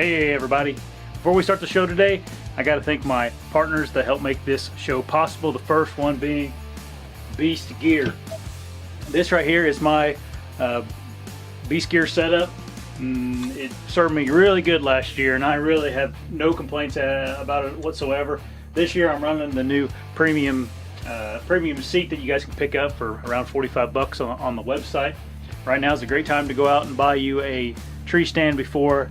Hey everybody, before we start the show today, I got to thank my partners that help make this show possible. The first one being Beast Gear. This right here is my Beast Gear setup. It served me really good last year and I really have no complaints about it whatsoever. This year I'm running the new premium seat that you guys can pick up for around $45 on the website. Right now is a great time to go out and buy you a tree stand before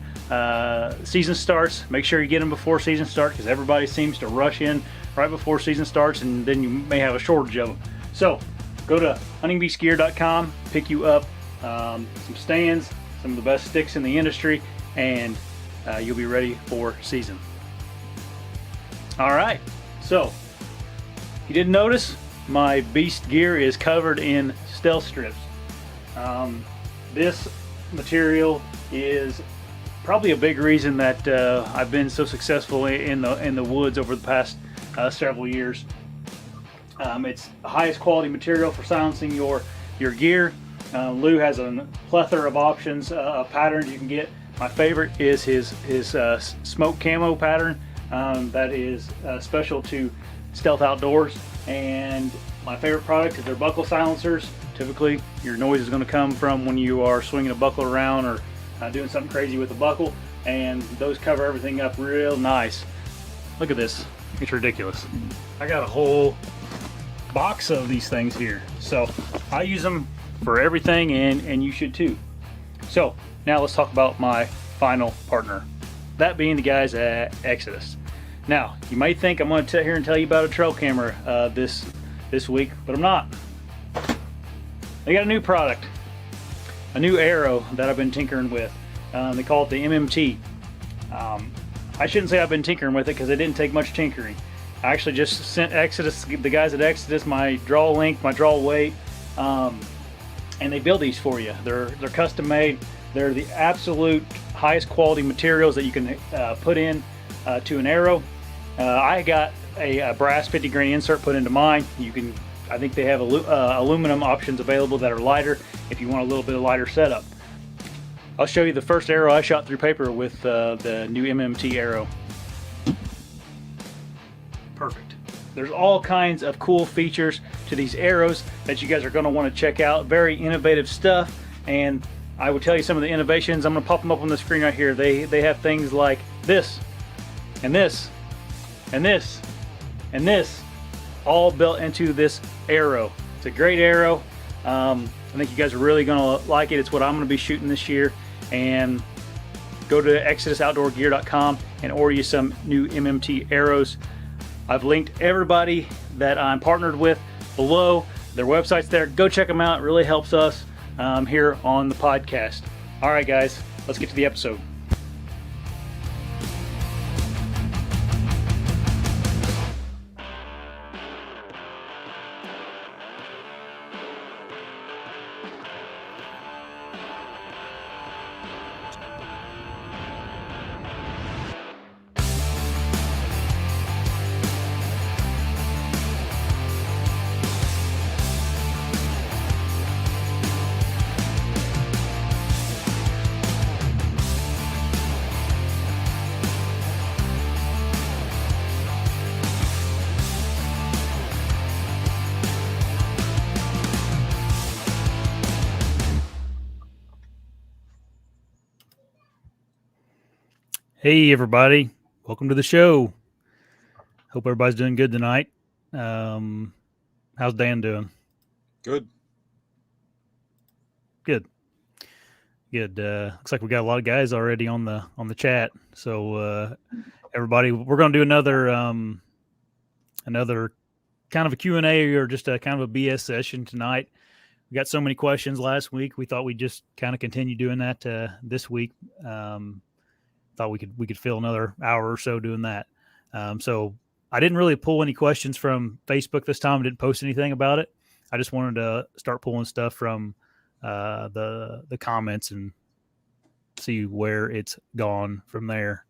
season starts. Make sure you get them before season starts because everybody seems to rush in right before season starts and then you may have a shortage of them. So go to huntingbeastgear.com, pick you up some stands, some of the best sticks in the industry, and you'll be ready for season. Alright, so if you didn't notice, my Beast Gear is covered in stealth strips. This material is probably a big reason that I've been so successful in the woods over the past several years. It's the highest quality material for silencing your gear. Lou has a plethora of options of patterns you can get. My favorite is his smoke camo pattern that is special to Stealth Outdoors. And my favorite product is their buckle silencers. Typically your noise is going to come from when you are swinging a buckle around or doing something crazy with the buckle, and those cover everything up real nice. Look at this, it's ridiculous. I got a whole box of these things here, so I use them for everything, and you should too. So now let's talk about my final partner, that being the guys at Exodus. Now you might think I'm going to sit here and tell you about a trail camera this week, but I'm not. They got a new product, a new arrow that I've been tinkering with. They call it the MMT. I shouldn't say I've been tinkering with it because it didn't take much tinkering. I actually just sent the guys at Exodus, my draw length, my draw weight, and they build these for you. They're custom made. They're the absolute highest quality materials that you can put in to an arrow. I got a brass 50 grain insert put into mine. I think they have aluminum options available that are lighter if you want a little bit of lighter setup. I'll show you the first arrow I shot through paper with the new MMT arrow. Perfect. There's all kinds of cool features to these arrows that you guys are going to want to check out. Very innovative stuff, and I will tell you some of the innovations. I'm going to pop them up on the screen right here. They have things like this, and this, and this, and this, all built into this arrow. It's a great arrow. I think you guys are really going to like it. It's what I'm going to be shooting this year. And go to ExodusOutdoorGear.com and order you some new MMT arrows. I've linked everybody that I'm partnered with below. Their website's there. Go check them out. It really helps us here on the podcast. All right, guys, let's get to the episode. Hey everybody, welcome to the show. Hope everybody's doing good tonight. How's Dan doing? Good. Looks like we got a lot of guys already on the chat. So everybody, we're going to do another kind of a Q&A or just a kind of a BS session tonight. We got so many questions last week. We thought we'd just kind of continue doing that this week. Thought we could fill another hour or so doing that. So I didn't really pull any questions from Facebook this time. I didn't post anything about it. I just wanted to start pulling stuff from the comments and see where it's gone from there.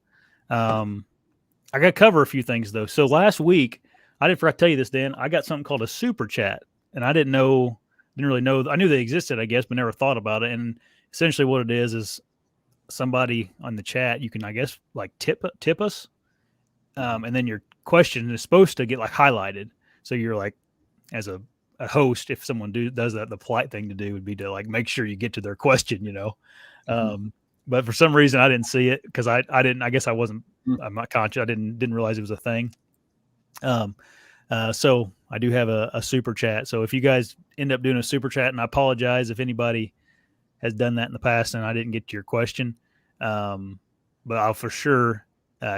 I got to cover a few things though. So last week, I didn't forget to tell you this, Dan. I got something called a super chat, and I didn't really know. I knew they existed, I guess, but never thought about it. And essentially, what it is somebody on the chat, you can, I guess, like tip us, and then your question is supposed to get like highlighted. So you're like, as a host, if someone does that, the polite thing to do would be to like make sure you get to their question, but for some reason I didn't see it because I didn't, I guess I'm not conscious. I didn't realize it was a thing. So I do have a super chat. So if you guys end up doing a super chat, and I apologize if anybody has done that in the past and I didn't get to your question, but I'll for sure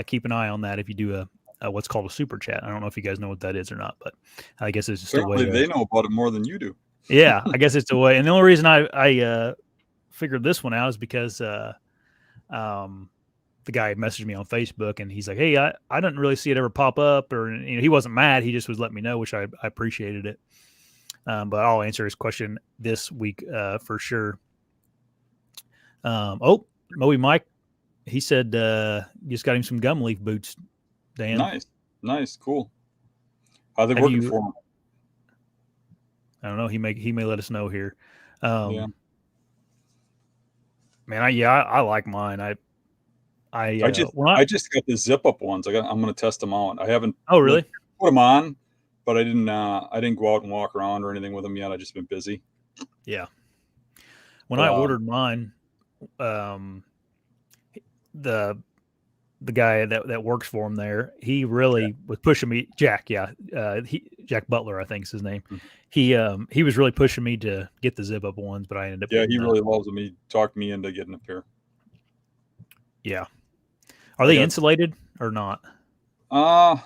keep an eye on that if you do a what's called a super chat. I don't know if you guys know what that is or not, but I guess it's just Apparently a way. They know about it more than you do. Yeah, I guess it's a way. And the only reason I figured this one out is because the guy messaged me on Facebook and he's like, "Hey, I didn't really see it ever pop up," or he wasn't mad. He just was letting me know, which I appreciated it. But I'll answer his question this week for sure. Moe Mike, he said just got him some gum leaf boots. Dan, nice, cool. How they working for him? I don't know. He may let us know here. Yeah, man, I like mine. I just got the zip up ones. I'm going to test them out. I haven't. Oh, really? Put them on, but I didn't go out and walk around or anything with them yet. I just been busy. Yeah. When I ordered mine, the guy that works for him there, he really was pushing me. Jack, Jack Butler, I think is his name. Mm-hmm. He was really pushing me to get the zip up ones, but I ended up. Yeah, he really loves them. He talked me into getting a pair. Yeah. Are they insulated or not? I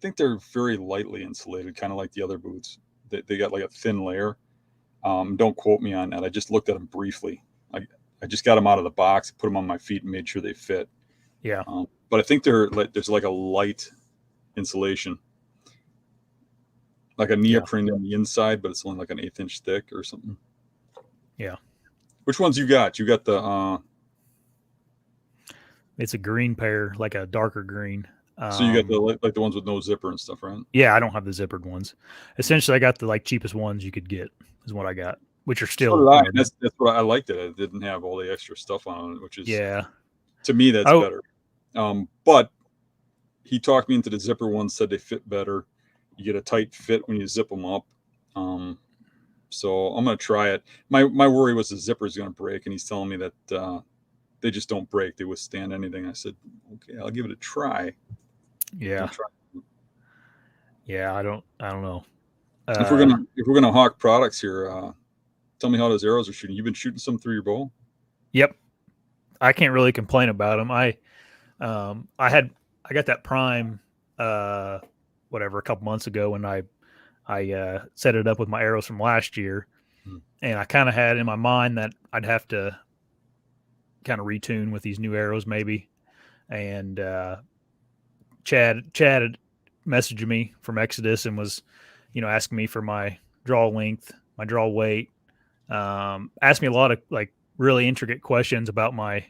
think they're very lightly insulated, kind of like the other boots. They got like a thin layer. Don't quote me on that. I just looked at them briefly. I just got them out of the box, put them on my feet, and made sure they fit. Yeah. But I think there's like a light insulation, like a neoprene on the inside, but it's only like an 1/8 inch thick or something. Yeah. Which ones you got? You got the. It's a green pair, like a darker green. So you got the ones with no zipper and stuff, right? Yeah, I don't have the zippered ones. Essentially, I got the cheapest ones you could get is what I got, which are still. So that's what I liked. It didn't have all the extra stuff on it, which is to me that's better. But he talked me into the zipper ones. Said they fit better. You get a tight fit when you zip them up. So I'm gonna try it. My worry was the zipper is gonna break, and he's telling me that they just don't break. They withstand anything. I said, okay, I'll give it a try. Yeah. Yeah, I don't know. If we're gonna hawk products here, tell me how those arrows are shooting. You've been shooting some through your bow? Yep. I can't really complain about them. I got that prime whatever a couple months ago when I set it up with my arrows from last year, and I kind of had in my mind that I'd have to kind of retune with these new arrows maybe, and Chad had messaged me from Exodus and was asking me for my draw length, my draw weight, asked me a lot of like really intricate questions about my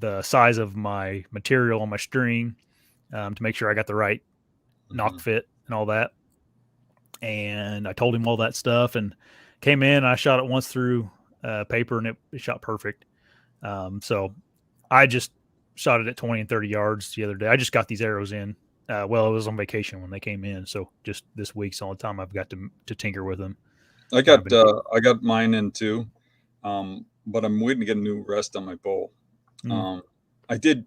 the size of my material on my string, to make sure I got the right knock fit and all that. And I told him all that stuff and came in. I shot it once through paper and it shot perfect. So I just shot it at 20 and 30 yards the other day. I just got these arrows in. It was on vacation when they came in. So just this week's the only time I've got to tinker with them. I got mine in too. But I'm waiting to get a new rest on my bow. I did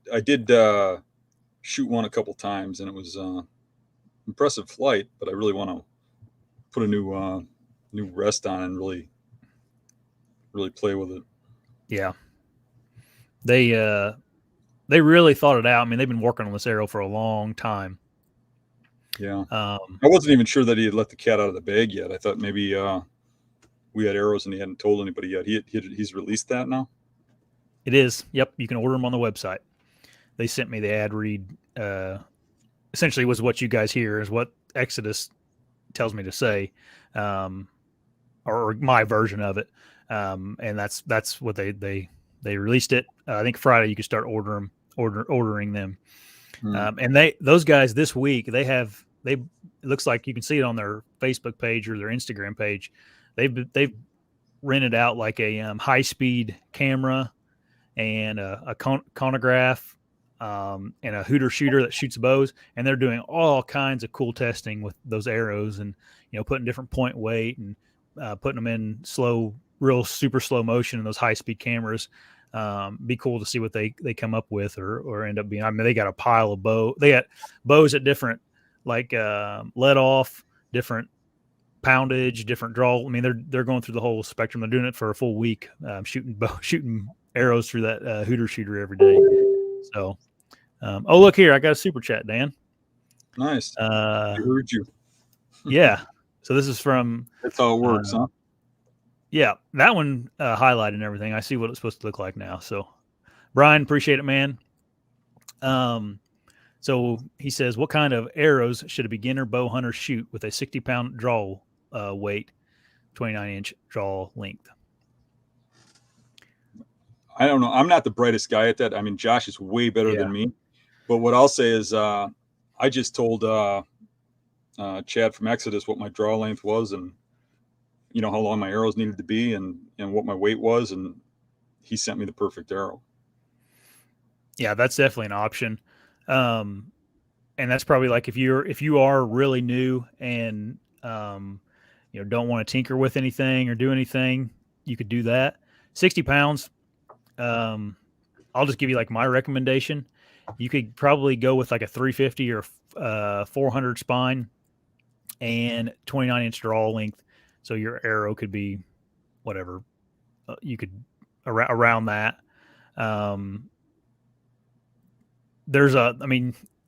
shoot one a couple times and it was impressive flight, but I really want to put a new rest on and really play with it. Yeah. They really thought it out. I mean, they've been working on this arrow for a long time. Yeah. I wasn't even sure that he had let the cat out of the bag yet. I thought maybe we had arrows and he hadn't told anybody yet. He's released that now? It is. Yep. You can order them on the website. They sent me the ad read. Essentially was what you guys hear is what Exodus tells me to say, or my version of it. And that's what they released it. I think Friday you could start ordering them. And those guys this week, it looks like you can see it on their Facebook page or their Instagram page. They've rented out like a high speed camera and a chronograph and a hooter shooter that shoots bows, and they're doing all kinds of cool testing with those arrows, and putting different point weight and putting them in real super slow motion in those high speed cameras. Be cool to see what they come up with or end up being. I mean, they got a pile of they got bows at different like let off, different poundage, different draw. I mean, they're going through the whole spectrum. They're doing it for a full week, shooting arrows through that hooter shooter every day. So, oh, look here, I got a super chat, Dan. Nice. I heard you. Yeah. So this is from. That's how it works, huh? Yeah, that one highlighted and everything. I see what it's supposed to look like now. So, Brian, appreciate it, man. So he says, what kind of arrows should a beginner bow hunter shoot with a 60-pound draw weight, 29-inch draw length? I don't know. I'm not the brightest guy at that. I mean, Josh is way better than me. But what I'll say is I just told Chad from Exodus what my draw length was and, how long my arrows needed to be and what my weight was. And he sent me the perfect arrow. Yeah, that's definitely an option. And that's probably like if you are really new and don't want to tinker with anything or do anything, you could do that. 60 pounds. I'll just give you like my recommendation. You could probably go with like a 350 or 400 spine and 29-inch draw length. So your arrow could be whatever you could around that.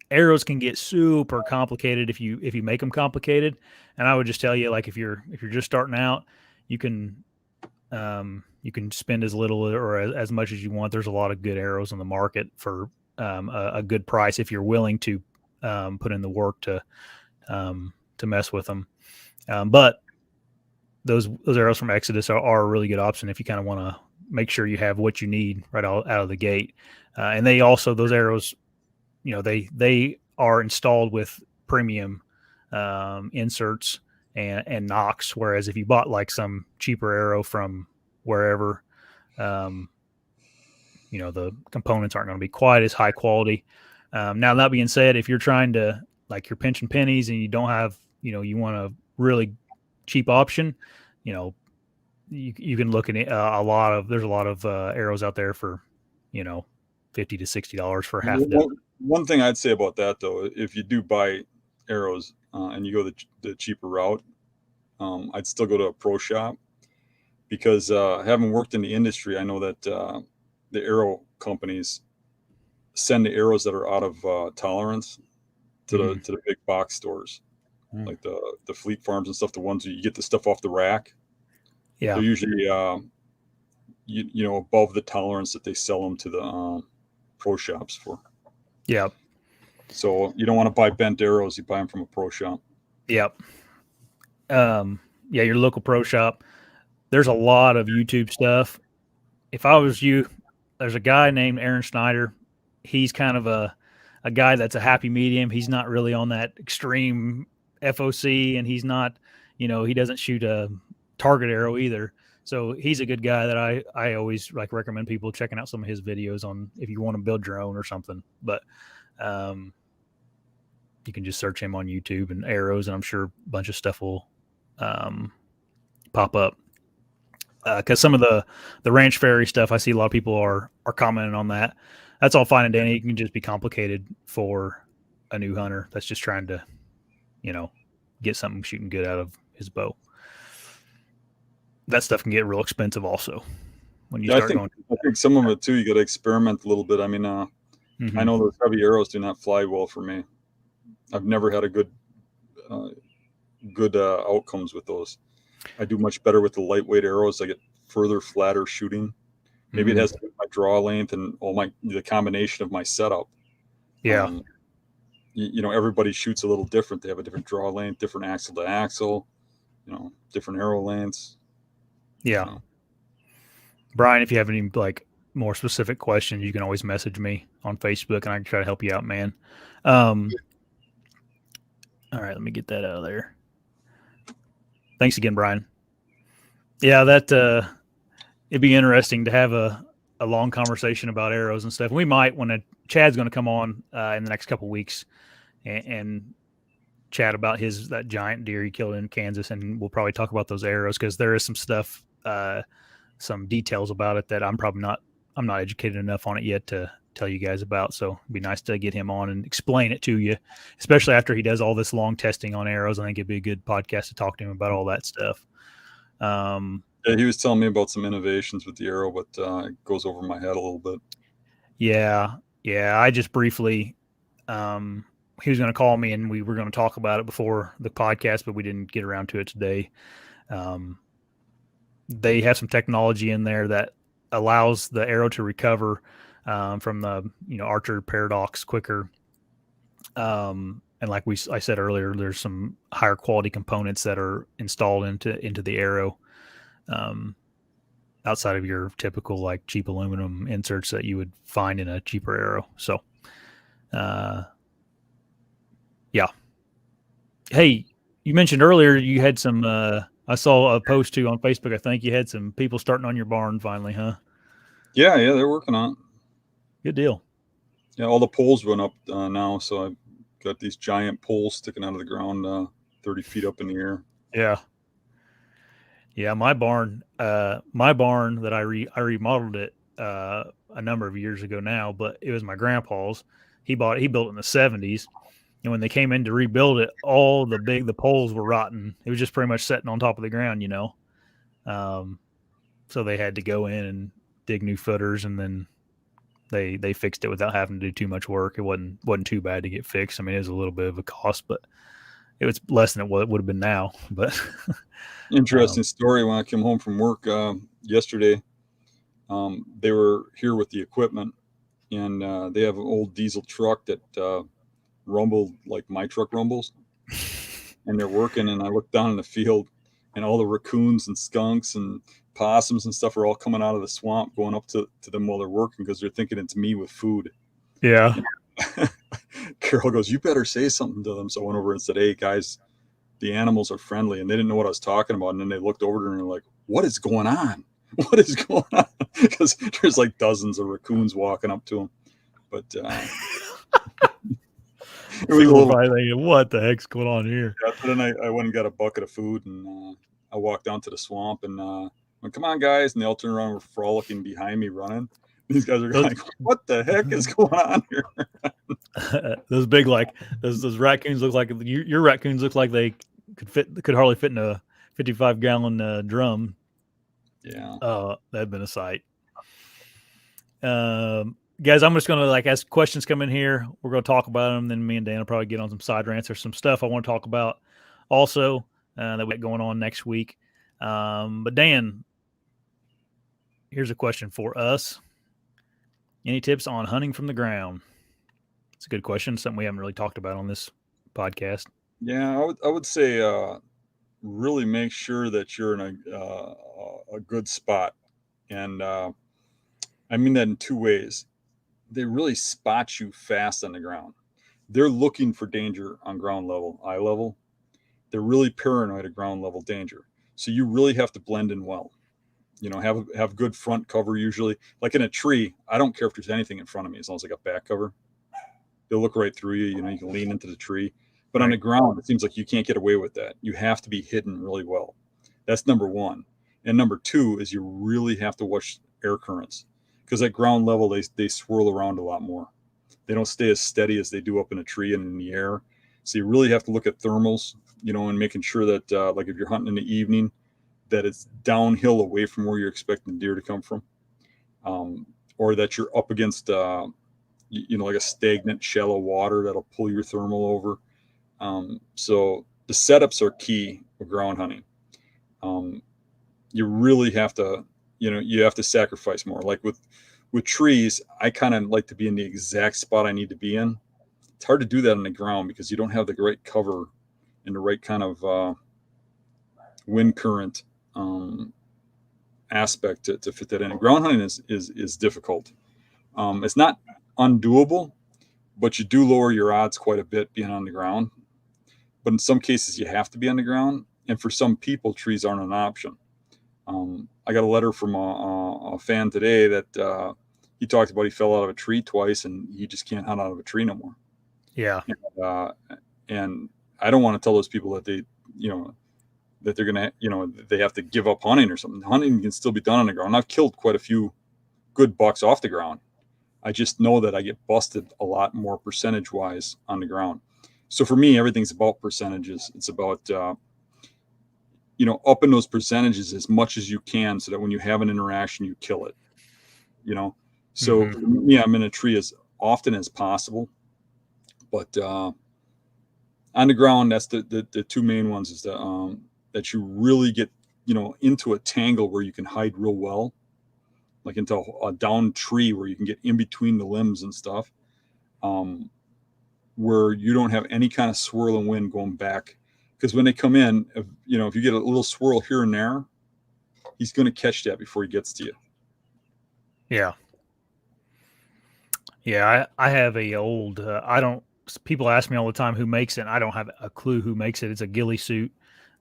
Arrows can get super complicated if you make them complicated. And I would just tell you, like, if you're just starting out, you can spend as little or as much as you want. There's a lot of good arrows on the market for a good price if you're willing to put in the work to mess with them. But those arrows from Exodus are a really good option if you kind of want to make sure you have what you need right out of the gate. And they also, those arrows, they are installed with premium inserts and nocks. Whereas if you bought like some cheaper arrow from wherever, the components aren't going to be quite as high quality. Now, that being said, if you're trying to, like, you're pinching pennies and you don't have, you want a really cheap option, you can look at there's a lot of arrows out there for, $50 to $60 for half a dozen. One thing I'd say about that, though, if you do buy arrows and you go the cheaper route, I'd still go to a pro shop because having worked in the industry, I know that the arrow companies send the arrows that are out of tolerance to the big box stores, like the Fleet Farms and stuff. The ones you get the stuff off the rack, they're usually above the tolerance that they sell them to the pro shops for. Yeah. So you don't want to buy bent arrows. You buy them from a pro shop. Yep. Your local pro shop. There's a lot of YouTube stuff. If I was you, there's a guy named Aaron Snyder. He's kind of a guy that's a happy medium. He's not really on that extreme FOC, and he's not, he doesn't shoot a target arrow either. So he's a good guy that I always recommend people checking out some of his videos on if you want to build your own or something. But you can just search him on YouTube and arrows, and I'm sure a bunch of stuff will pop up. Because some of the ranch fairy stuff, I see a lot of people are commenting on that. That's all fine and dandy. It can just be complicated for a new hunter that's just trying to, get something shooting good out of his bow. That stuff can get real expensive also when you start going. I think some of it too, you got to experiment a little bit. I mean, I know those heavy arrows do not fly well for me. I've never had a good outcomes with those. I do much better with the lightweight arrows. I get further, flatter shooting. Maybe it has to do with my draw length and the combination of my setup. Yeah. Everybody shoots a little different. They have a different draw length, different axle to axle, different arrow lengths. Yeah. Brian, if you have any more specific questions, you can always message me on Facebook and I can try to help you out, man. All right, let me get that out of there. Thanks again, Brian. Yeah, that it'd be interesting to have a long conversation about arrows and stuff. We might when Chad's going to come on in the next couple of weeks and chat about that giant deer he killed in Kansas, and we'll probably talk about those arrows because there is some stuff, some details about it that I'm not educated enough on it yet to tell you guys about. So it'd be nice to get him on and explain it to you, especially after he does all this long testing on arrows. I think it'd be a good podcast to talk to him about all that stuff. Yeah, he was telling me about some innovations with the arrow, but it goes over my head a little bit. Yeah. I just briefly, he was going to call me and we were going to talk about it before the podcast, but we didn't get around to it today. They have some technology in there that allows the arrow to recover from the archer paradox quicker. And like I said earlier, there's some higher quality components that are installed into the arrow. Outside of your typical like cheap aluminum inserts that you would find in a cheaper arrow. So, yeah. Hey, you mentioned earlier you had some, I saw a post too on Facebook. I think you had some people starting on your barn finally, huh? Yeah, they're working on it. Good deal. Yeah, all the poles went up now, so I've got these giant poles sticking out of the ground, 30 feet up in the air. Yeah, my barn that I remodeled it a number of years ago now, but it was my grandpa's. He built it in the 70s, and when they came in to rebuild it, all the poles were rotten. It was just pretty much sitting on top of the ground, so they had to go in and dig new footers, and then they fixed it without having to do too much work. It wasn't too bad to get fixed. I mean, it was a little bit of a cost, but it was less than it would have been now. But interesting story. When I came home from work yesterday, they were here with the equipment, and they have an old diesel truck that rumbled like my truck rumbles, and they're working. And I looked down in the field, and all the raccoons and skunks and possums and stuff are all coming out of the swamp, going up to them while they're working because they're thinking it's me with food. Yeah. Carol goes, "You better say something to them." So I went over and said, "Hey guys, the animals are friendly," and they didn't know what I was talking about. And then they looked over and they're like, "What is going on? What is going on?" Because there's like dozens of raccoons walking up to them. But it was a little thinking, what the heck's going on here? Yeah, so then I went and got a bucket of food, and I walked down to the swamp and went, "Come on, guys!" And they all turned around and were frolicking behind me, running. These guys are like, "What the heck is going on here?" Those big, like those raccoons look like your raccoons look like they could hardly fit in a 55-gallon drum. Yeah. That'd been a sight. Guys, I'm just gonna as questions come in here, we're gonna talk about them. Then me and Dan will probably get on some side rants or some stuff I want to talk about also that we got going on next week. But Dan, here's a question for us. Any tips on hunting from the ground? It's a good question. Something we haven't really talked about on this podcast. Yeah, I would say really make sure that you're in a good spot, and I mean that in two ways. They really spot you fast on the ground. They're looking for danger on ground level, eye level. They're really paranoid at ground level danger. So you really have to blend in well. Have good front cover usually. Like in a tree, I don't care if there's anything in front of me as long as I got back cover. They'll look right through you. You can lean into the tree. But on the ground, it seems like you can't get away with that. You have to be hidden really well. That's number one. And number two is you really have to watch air currents. Because at ground level, they swirl around a lot more. They don't stay as steady as they do up in a tree and in the air. So you really have to look at thermals, and making sure that, like if you're hunting in the evening, that it's downhill away from where you're expecting deer to come from, or that you're up against, like a stagnant, shallow water that'll pull your thermal over. So the setups are key with ground hunting. You really have to. You have to sacrifice more. Like with trees, I kind of like to be in the exact spot I need to be in. It's hard to do that on the ground because you don't have the right cover and the right kind of wind current aspect to fit that in. And ground hunting is difficult. It's not undoable, but you do lower your odds quite a bit being on the ground. But in some cases, you have to be on the ground. And for some people, trees aren't an option. I got a letter from a fan today that he talked about he fell out of a tree twice and he just can't hunt out of a tree no more. Yeah. And I don't want to tell those people that they, that they're going to, they have to give up hunting or something. Hunting can still be done on the ground. I've killed quite a few good bucks off the ground. I just know that I get busted a lot more percentage wise on the ground. So for me, everything's about percentages. It's about, upping those percentages as much as you can so that when you have an interaction, you kill it, So yeah, I'm in a tree as often as possible, but on the ground, that's the two main ones is that you really get, into a tangle where you can hide real well, like into a down tree where you can get in between the limbs and stuff, where you don't have any kind of swirl and wind going back. Because when they come in, if you get a little swirl here and there, he's going to catch that before he gets to you. Yeah. Yeah, I have a old, people ask me all the time who makes it. I don't have a clue who makes it. It's a ghillie suit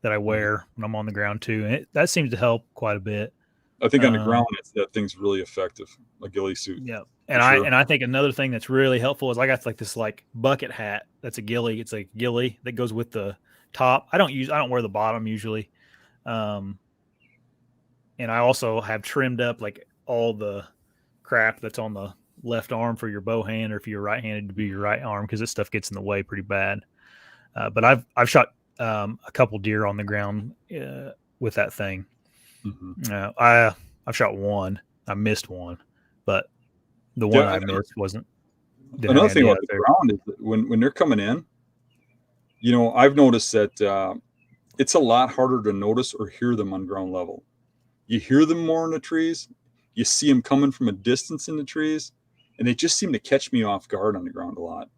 that I wear when I'm on the ground too. And that seems to help quite a bit. I think on the ground, that thing's really effective, a ghillie suit. Yeah. And I think another thing that's really helpful is I got like this like bucket hat. That's a ghillie. It's a ghillie that goes with the top. I don't wear the bottom usually. And I also have trimmed up like all the crap that's on the left arm for your bow hand, or if you're right-handed to be your right arm, because this stuff gets in the way pretty bad. But I've shot a couple deer on the ground with that thing. I've shot one. I missed one, but the one I missed wasn't. Another thing about the ground is that when they're coming in, I've noticed that it's a lot harder to notice or hear them on ground level. You hear them more in the trees. You see them coming from a distance in the trees, and they just seem to catch me off guard on the ground a lot.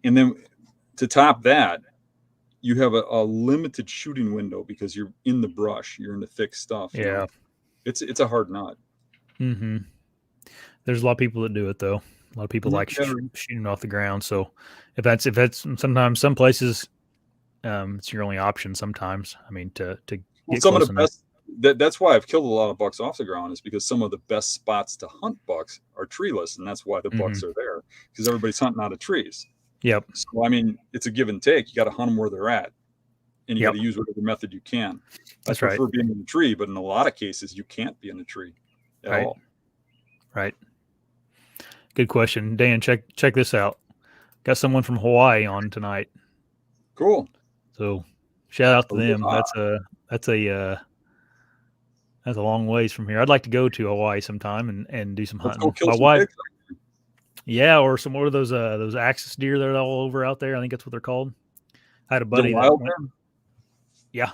And then to top that, you have a limited shooting window because you're in the brush, you're in the thick stuff. Yeah. It's a hard nut. Mm-hmm. There's a lot of people that do it though. A lot of people like shooting off the ground. So if that's sometimes some places, it's your only option sometimes. I mean, to get some of the best. That's why I've killed a lot of bucks off the ground, is because some of the best spots to hunt bucks are treeless, and that's why the bucks are there, because everybody's hunting out of trees. Yep. So I mean, it's a give and take. You got to hunt them where they're at, and you got to use whatever method you can. That's I prefer being in the tree, but in a lot of cases, you can't be in a tree at all. Right. Good question, Dan. Check this out. Got someone from Hawaii on tonight. Cool. So shout out to them. That's a long ways from here. I'd like to go to Hawaii sometime and do some hunting. My wife, or some more of those axis deer that are all over out there. I think that's what they're called. I had a buddy that went, yeah.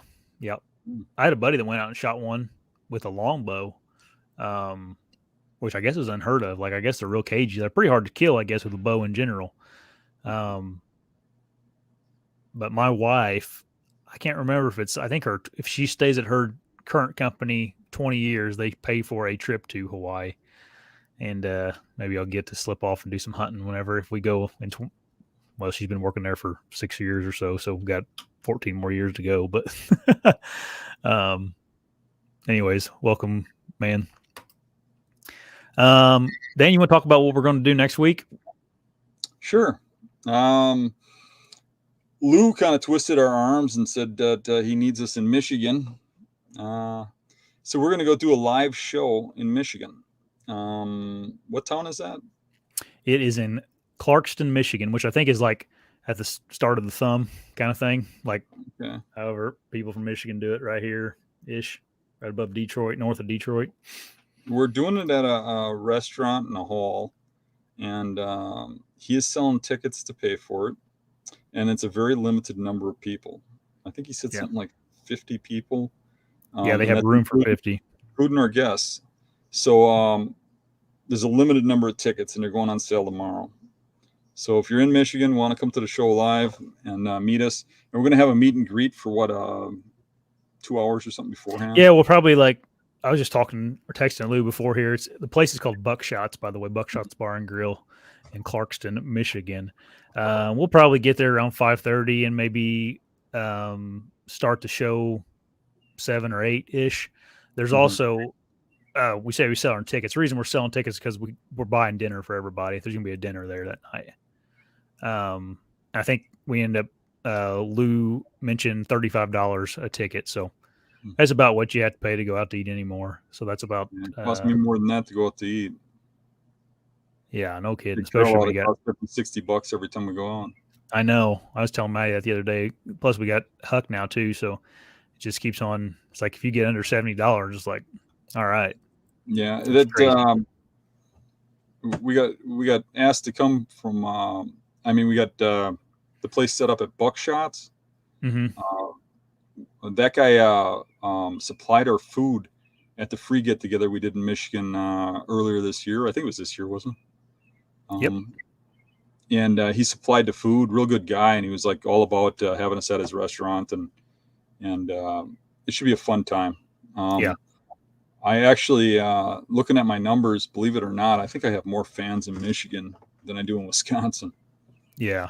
I had a buddy that went out and shot one with a longbow, which I guess is unheard of. Like, I guess they're real cagey. They're pretty hard to kill, I guess, with a bow in general. But my wife, I can't remember if she stays at her current company 20 years, they pay for a trip to Hawaii, and maybe I'll get to slip off and do some hunting whenever, if we go. She's been working there for 6 years or so we've got 14 more years to go, but anyways, welcome, man. Dan, you want to talk about what we're going to do next week? Sure. Lou kind of twisted our arms and said that he needs us in Michigan. So we're going to go do a live show in Michigan. What town is that? It is in Clarkston, Michigan, which I think is like at the start of the thumb kind of thing. Like, however people from Michigan do it, right here ish, right above Detroit, north of Detroit. We're doing it at a restaurant in a hall, and he is selling tickets to pay for it. And it's a very limited number of people. I think he said something like 50 people. They have room for 50. Including our guests. So there's a limited number of tickets, and they're going on sale tomorrow. So if you're in Michigan, want to come to the show live and meet us, and we're going to have a meet and greet for 2 hours or something beforehand. Yeah, we'll probably I was just talking or texting Lou before here. The place is called Buckshots, by the way, Buckshots Bar and Grill in Clarkston, Michigan. We'll probably get there around 5:30 and maybe start the show 7 or 8 ish. There's also we say we sell our tickets. The reason we're selling tickets is because we're buying dinner for everybody. There's gonna be a dinner there that night. I think we end up Lou mentioned $35 a ticket, so that's about what you have to pay to go out to eat anymore. So that's about it costs me more than that to go out to eat. Yeah, no kidding. Especially when we got $50-$60 every time we go out. I know. I was telling Maddie that the other day. Plus, we got Huck now too, so it just keeps on. It's like if you get under $70, it's like, all right. Yeah, that we got asked to come from. We got the place set up at Buckshots. That guy supplied our food at the free get together we did in Michigan earlier this year. I think it was this year, wasn't it? Yep. And he supplied the food. Real good guy, and he was like all about having us at his restaurant, and it should be a fun time. Yeah. I actually, looking at my numbers, believe it or not, I think I have more fans in Michigan than I do in Wisconsin. Yeah.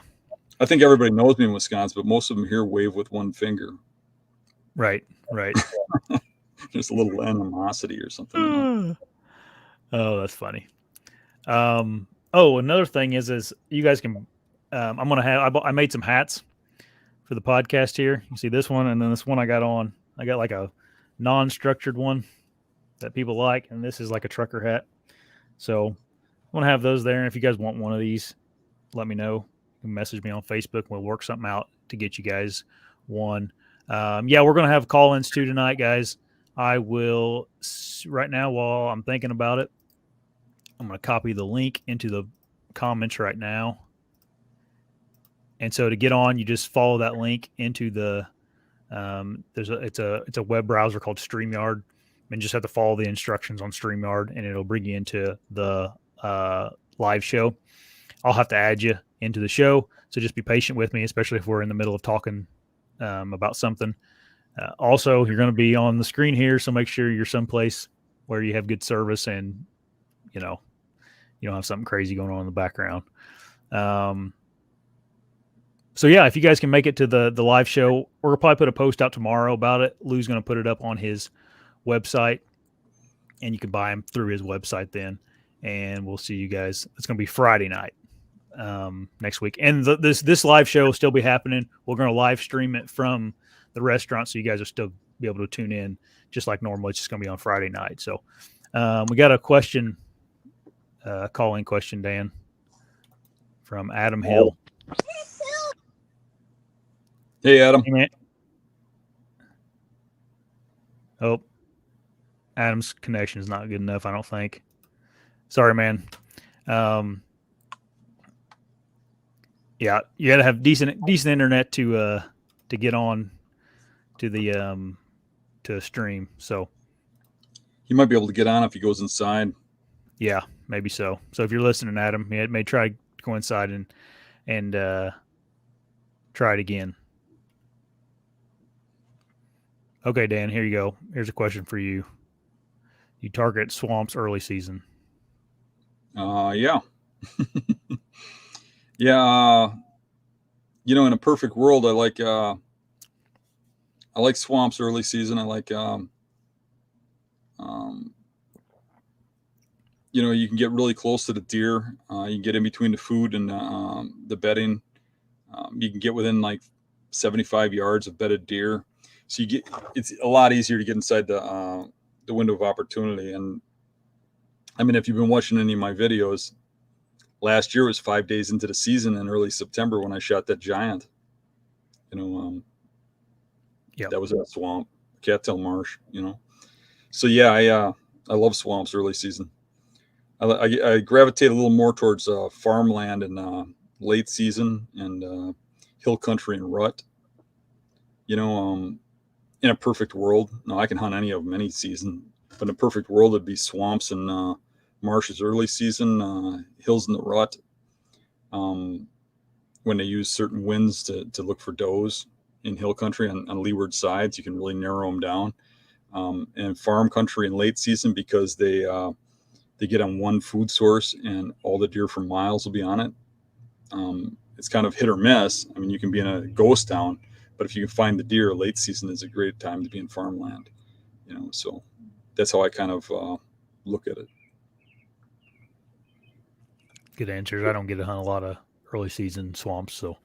I think everybody knows me in Wisconsin, but most of them here wave with one finger. Right. Just a little animosity or something. Oh, that's funny. Another thing is you guys can. I'm gonna have. I made some hats for the podcast here. You see this one, and then this one I got on. I got like a non-structured one that people like, and this is like a trucker hat. So I'm gonna have those there. And if you guys want one of these, let me know. You can message me on Facebook. We'll work something out to get you guys one. We're gonna have call-ins too tonight, guys. I will right now while I'm thinking about it. I'm going to copy the link into the comments right now. And so to get on, you just follow that link into the it's a web browser called StreamYard, and just have to follow the instructions on StreamYard, and it'll bring you into the live show. I'll have to add you into the show, so just be patient with me, especially if we're in the middle of talking about something. Also, you're going to be on the screen here, so make sure you're someplace where you have good service and you don't have something crazy going on in the background. If you guys can make it to the live show, we're going to probably put a post out tomorrow about it. Lou's going to put it up on his website, and you can buy them through his website then. And we'll see you guys. It's going to be Friday night next week. And this live show will still be happening. We're going to live stream it from the restaurant, so you guys will still be able to tune in just like normal. It's just going to be on Friday night. So we got a question. Call-in question, Dan, from Adam Hill. Hey, Adam. Hey, man. Oh, Adam's connection is not good enough, I don't think. Sorry, man. You got to have decent internet to get on to the to stream. So he might be able to get on if he goes inside. Yeah, maybe so. So if you're listening, Adam, he may try to go inside and try it again. Okay, Dan, here you go. Here's a question for you. You target swamps early season. Yeah. Yeah. In a perfect world, I like swamps early season. I like, you can get really close to the deer. You can get in between the food and the bedding. You can get within like 75 yards of bedded deer. So it's a lot easier to get inside the window of opportunity. And I mean, if you've been watching any of my videos, last year was 5 days into the season in early September when I shot that giant. That was a swamp, cattail marsh. So yeah, I love swamps early season. I gravitate a little more towards farmland and late season and hill country and rut. In a perfect world, no, I can hunt any of them any season. But in a perfect world, it'd be swamps and marshes early season, hills in the rut. When they use certain winds to look for does in hill country on leeward sides, you can really narrow them down. And farm country in late season, because they get on one food source and all the deer for miles will be on it. It's kind of hit or miss. I mean, you can be in a ghost town, but if you can find the deer, late season is a great time to be in farmland. So that's how I kind of look at it. Good answers. I don't get to hunt a lot of early season swamps, so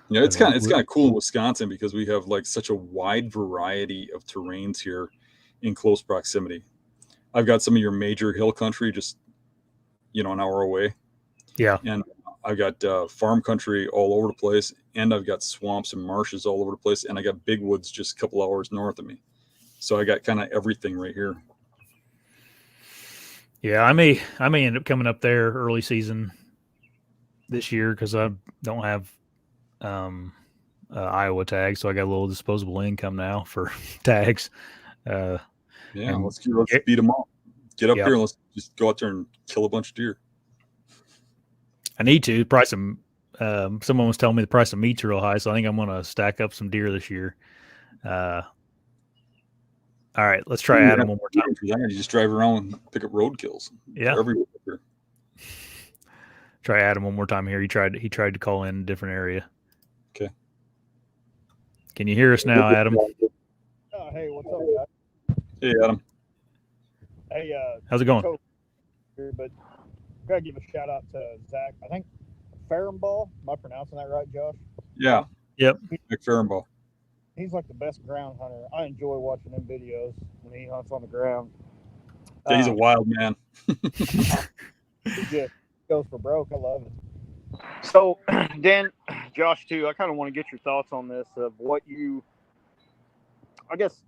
yeah, it's kind of cool in Wisconsin because we have like such a wide variety of terrains here in close proximity. I've got some of your major hill country just an hour away. Yeah, and I've got farm country all over the place, and I've got swamps and marshes all over the place, and I got big woods just a couple hours north of me. So I got kind of everything right here. Yeah, I may end up coming up there early season this year because I don't have Iowa tags, so I got a little disposable income now for tags. Yeah, let's beat them up. Get up there and let's just go out there and kill a bunch of deer. I need to. Price of someone was telling me the price of meat's real high, so I think I'm going to stack up some deer this year. All right, let's try Adam one more time. You just drive around and pick up road kills. Yeah, everywhere here. Try Adam one more time here. He tried to call in a different area. Okay. Can you hear us now, Adam? Hey, what's up, guys? Hey, Adam. Hey, how's it going? But gotta give a shout out to Zach. I think Farrenball. Am I pronouncing that right, Josh? Yeah. Yep. Farrenball. He's like the best ground hunter. I enjoy watching him videos when he hunts on the ground. Yeah, he's a wild man. He just goes for broke. I love it. So, Dan, Josh, too, I kind of want to get your thoughts on this of what I guess,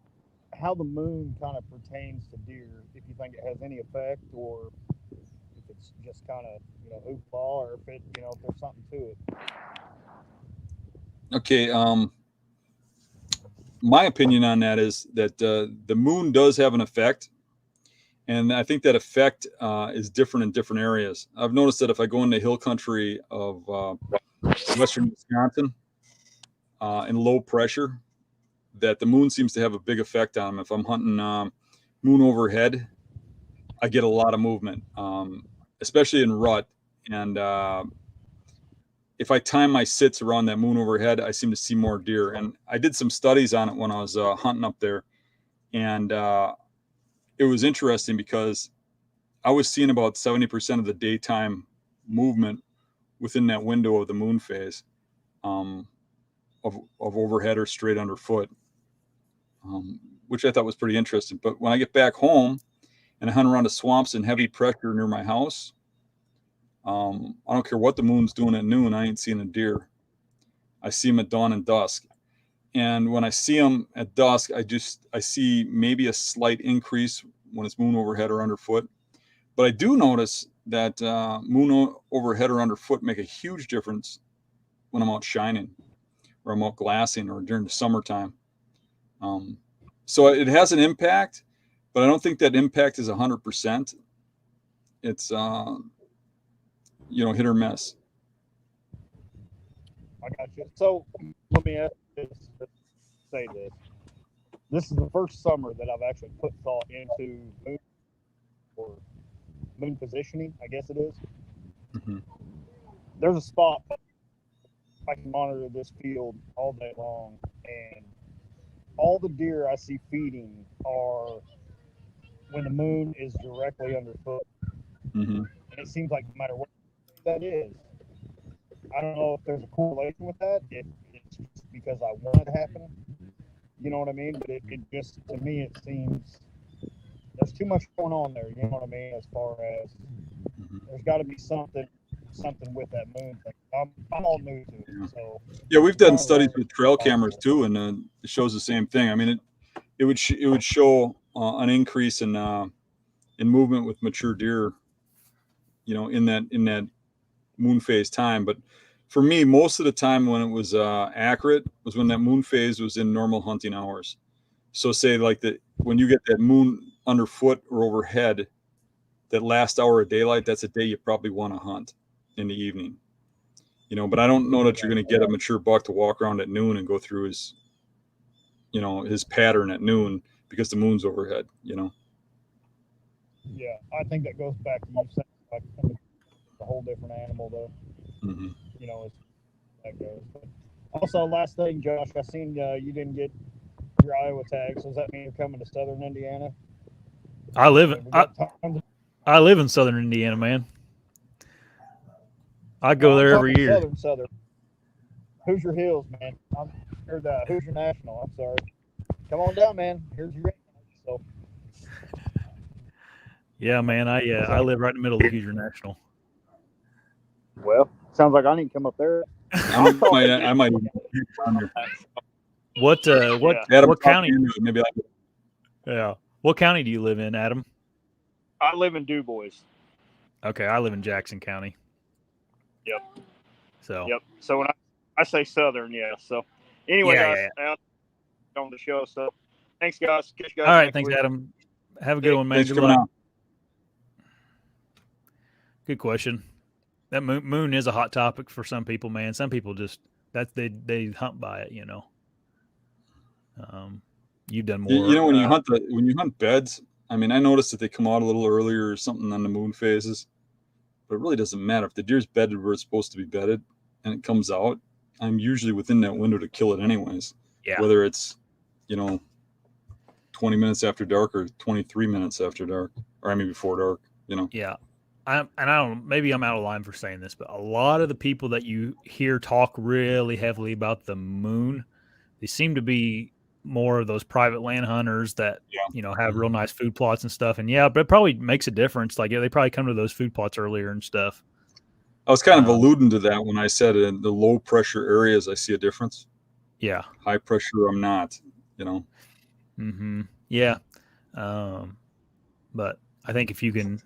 how the moon kind of pertains to deer, if you think it has any effect or if it's just kind of, hoopball or if there's something to it. Okay. My opinion on that is that the moon does have an effect. And I think that effect is different in different areas. I've noticed that if I go into hill country of western Wisconsin in low pressure, that the moon seems to have a big effect on them. If I'm hunting moon overhead, I get a lot of movement, especially in rut. And if I time my sits around that moon overhead, I seem to see more deer. And I did some studies on it when I was hunting up there. And it was interesting because I was seeing about 70% of the daytime movement within that window of the moon phase of overhead or straight underfoot, which I thought was pretty interesting. But when I get back home and I hunt around the swamps and heavy pressure near my house, I don't care what the moon's doing at noon, I ain't seeing a deer. I see them at dawn and dusk. And when I see them at dusk, I see maybe a slight increase when it's moon overhead or underfoot. But I do notice that moon overhead or underfoot make a huge difference when I'm out shining or I'm out glassing or during the summertime. So it has an impact, but I don't think that impact is 100%. It's, hit or miss. I got you. So let me ask say this. This is the first summer that I've actually put thought into moon or moon positioning, I guess it is. Mm-hmm. There's a spot I can monitor this field all day long, and all the deer I see feeding are when the moon is directly underfoot. Mm-hmm. And it seems like no matter what that is, I don't know if there's a correlation with that. If it's just because I want it to happen, you know what I mean? But it just, to me, it seems there's too much going on there. You know what I mean? As far as there's got to be something with that moon thing. I'm all new to it. So yeah, we've done studies with trail cameras too, and it shows the same thing. I mean, it would show an increase in movement with mature deer, in that moon phase time. But for me, most of the time when it was accurate was when that moon phase was in normal hunting hours. So say like when you get that moon underfoot or overhead, that last hour of daylight, that's a day you probably want to hunt in the evening. But I don't know that you're going to get a mature buck to walk around at noon and go through his pattern at noon because the moon's overhead, Yeah, I think that goes back to you saying like a whole different animal though. Mm-hmm. As that goes. But also, last thing, Josh, I seen you didn't get your Iowa tag, so does that mean you're coming to Southern Indiana? I live in southern Indiana, man. I go there every year. Southern. Hoosier Hills, man. Or the Hoosier National. I'm sorry. Come on down, man. Here's your so. Yeah, man. I live right in the middle of the Hoosier National. Well, sounds like I need to come up there. I might. What county? Maybe. Yeah. What county do you live in, Adam? I live in Du Bois. Okay, I live in Jackson County. Yep. So. Yep. So when I say southern, yeah. So anyway, guys, out on the show. So thanks, guys. Catch you guys. All right, thanks, Adam. Have a good one, man. Thanks for coming out. Good question. That moon is a hot topic for some people, man. Some people just they hunt by it, you know. You've done more. You know, when you hunt beds, I mean, I noticed that they come out a little earlier or something on the moon phases, but it really doesn't matter. If the deer's bedded where it's supposed to be bedded and it comes out, I'm usually within that window to kill it anyways. Yeah. Whether it's, 20 minutes after dark or 23 minutes after dark, or I mean before dark, Yeah. Maybe I'm out of line for saying this, but a lot of the people that you hear talk really heavily about the moon, they seem to be more of those private land hunters that, have real nice food plots and stuff. And but it probably makes a difference. Like, they probably come to those food plots earlier and stuff. I was kind of alluding to that when I said in the low pressure areas, I see a difference. Yeah. High pressure, I'm not, Mm-hmm. Yeah. But I think if you can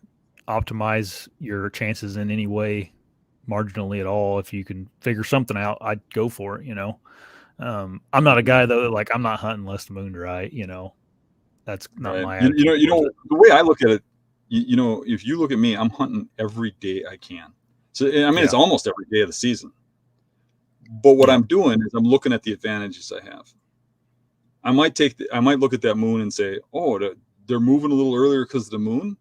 optimize your chances in any way, marginally at all, if you can figure something out, I'd go for it, I'm not a guy though, like I'm not hunting unless the moon's right, that's not my attitude. The way I look at it, if you look at me, I'm hunting every day I can. So I mean, it's almost every day of the season. But what I'm doing is I'm looking at the advantages I have. I might look at that moon and say, oh, they're moving a little earlier because of the moon.